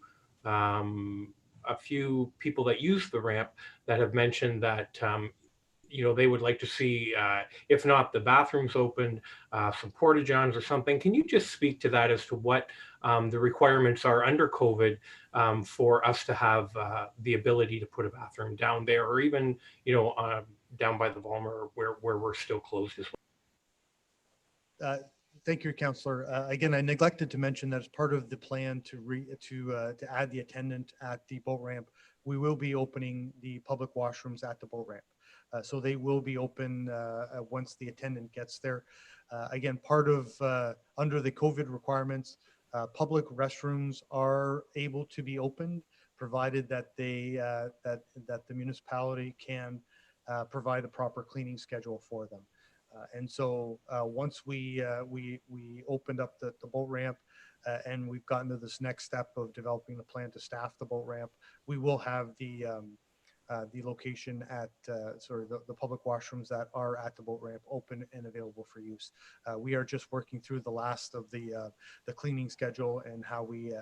people that use the ramp that have mentioned that they would like to see, if not the bathrooms open, some porta johns or something. Can you just speak to that as to what the requirements are under COVID for us to have the ability to put a bathroom down there, or even down by the Vollmer where we're still closed as well? Thank you, Councillor. Again, I neglected to mention that as part of the plan to add the attendant at the boat ramp, we will be opening the public washrooms at the boat ramp. So they will be open once the attendant gets there. Again, part of under the COVID requirements, public restrooms are able to be opened, provided that that the municipality can provide a proper cleaning schedule for them. And so once we opened up the boat ramp and we've gotten to this next step of developing the plan to staff the boat ramp, we will have the location at the public washrooms that are at the boat ramp open and available for use. We are just working through the last of the cleaning schedule and how we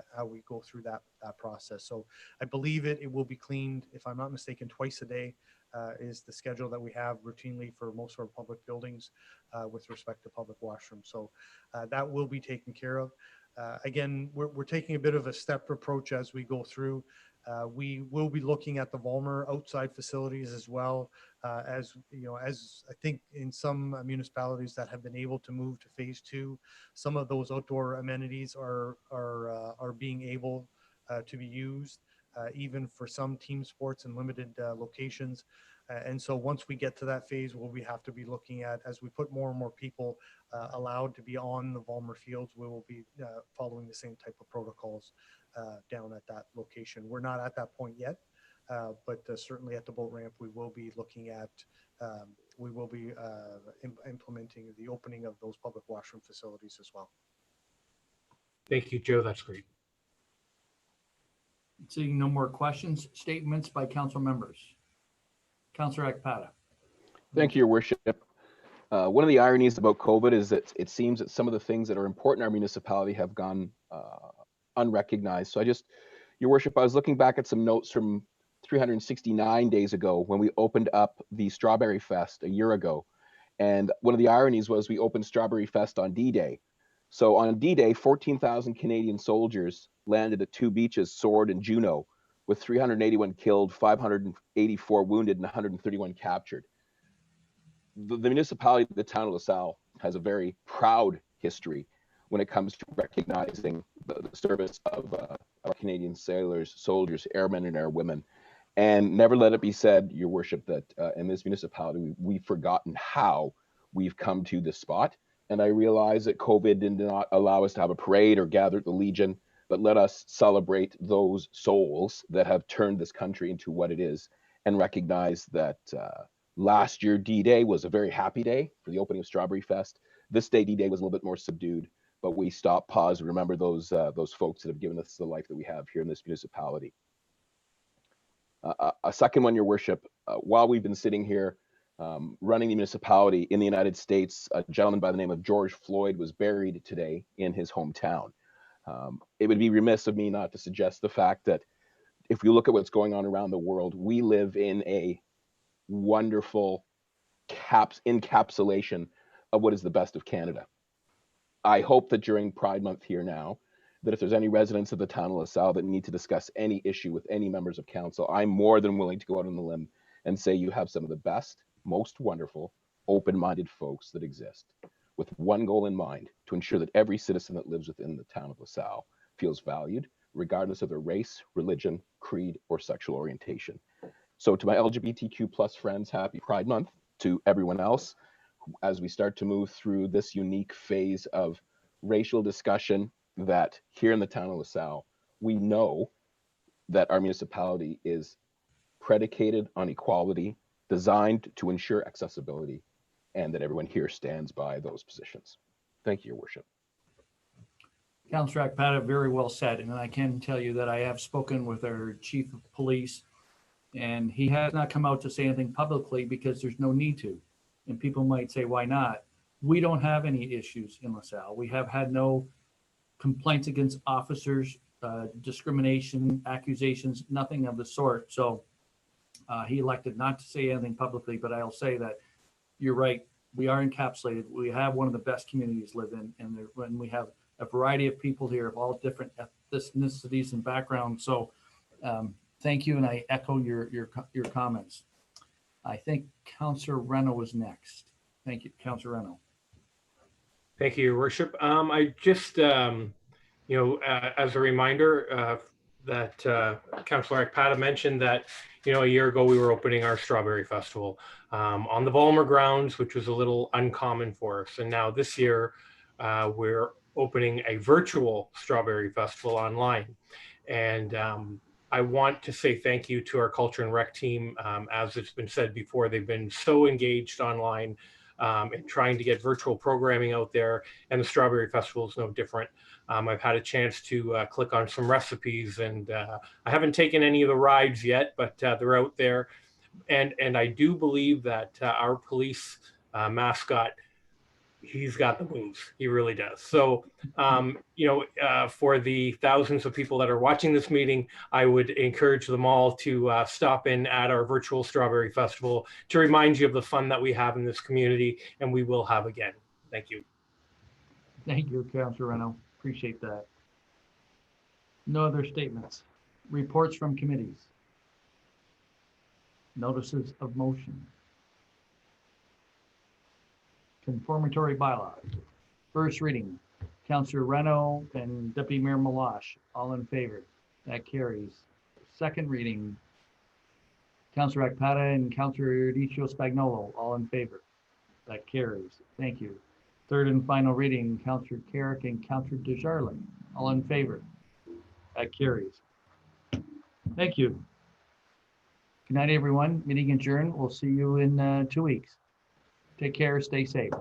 go through that process. So I believe it will be cleaned, if I'm not mistaken, twice a day. Is the schedule that we have routinely for most of our public buildings with respect to public washrooms. So that will be taken care of. Again, we're taking a bit of a step approach as we go through. We will be looking at the Vollmer outside facilities as well, as I think in some municipalities that have been able to move to phase 2, some of those outdoor amenities are being able to be used. Even for some team sports in limited locations. And so once we get to that phase, we have to be looking at, as we put more and more people allowed to be on the Vollmer fields, we will be following the same type of protocols down at that location. We're not at that point yet, but certainly at the boat ramp, we will be looking at, implementing the opening of those public washroom facilities as well. Thank you, Joe. That's great. Seeing no more questions, statements by council members. Councillor Ekpata. Thank you, Your Worship. One of the ironies about COVID is that it seems that some of the things that are important in our municipality have gone unrecognized. So Your Worship, I was looking back at some notes from 369 days ago when we opened up the Strawberry Fest a year ago. And one of the ironies was we opened Strawberry Fest on D-Day. So on D-Day, 14,000 Canadian soldiers landed at two beaches, Sword and Juno, with 381 killed, 584 wounded, and 131 captured. The municipality of the town of LaSalle has a very proud history when it comes to recognizing the service of our Canadian sailors, soldiers, airmen, and airwomen. And never let it be said, Your Worship, that in this municipality, we've forgotten how we've come to this spot. And I realize that COVID did not allow us to have a parade or gather at the Legion, but let us celebrate those souls that have turned this country into what it is and recognize that last year, D-Day was a very happy day for the opening of Strawberry Fest. This day, D-Day was a little bit more subdued, but we stop, pause, and remember those folks that have given us the life that we have here in this municipality. A second one, Your Worship, while we've been sitting here running the municipality in the United States, a gentleman by the name of George Floyd was buried today in his hometown. It would be remiss of me not to suggest the fact that if you look at what's going on around the world, we live in a wonderful encapsulation of what is the best of Canada. I hope that during Pride Month here now, that if there's any residents of the town of LaSalle that need to discuss any issue with any members of council, I'm more than willing to go out on the limb and say you have some of the best, most wonderful, open-minded folks that exist, with one goal in mind, to ensure that every citizen that lives within the town of LaSalle feels valued, regardless of their race, religion, creed, or sexual orientation. So to my LGBTQ plus friends, happy Pride Month. To everyone else, as we start to move through this unique phase of racial discussion, that here in the town of LaSalle, we know that our municipality is predicated on equality, designed to ensure accessibility, and that everyone here stands by those positions. Thank you, Your Worship. Councillor Ekpata, very well said. And I can tell you that I have spoken with our chief of police, and he has not come out to say anything publicly because there's no need to. And people might say, why not? We don't have any issues in LaSalle. We have had no complaints against officers, discrimination, accusations, nothing of the sort. So he elected not to say anything publicly, but I'll say that you're right. We are encapsulated. We have one of the best communities to live in, and when we have a variety of people here of all different ethnicities and backgrounds. So thank you, and I echo your comments. I think Councillor Reno was next. Thank you, Councillor Reno. Thank you, Your Worship. I just, as a reminder, that Councillor Ekpata mentioned that, a year ago we were opening our Strawberry Festival on the Vollmer grounds, which was a little uncommon for us. And now this year we're opening a virtual Strawberry Festival online. And I want to say thank you to our Culture and Rec team. As it's been said before, they've been so engaged online and trying to get virtual programming out there, and the Strawberry Festival is no different. I've had a chance to click on some recipes, and I haven't taken any of the rides yet, but they're out there. And I do believe that our police mascot, he's got the moves. He really does. So, for the thousands of people that are watching this meeting, I would encourage them all to stop in at our virtual Strawberry Festival to remind you of the fun that we have in this community, and we will have again. Thank you. Thank you, Councillor Reno. Appreciate that. No other statements. Reports from committees. Notices of motion. Conformatory bylaw. First reading, Councillor Reno and Deputy Mayor Meloche, all in favor. That carries. Second reading, Councillor Ekpata and Councillor Dicio Spagnolo, all in favor. That carries. Thank you. Third and final reading, Councillor Carrick and Councillor Desjardins, all in favor. That carries. Thank you. Good night, everyone. Meeting adjourned. We'll see you in 2 weeks. Take care. Stay safe.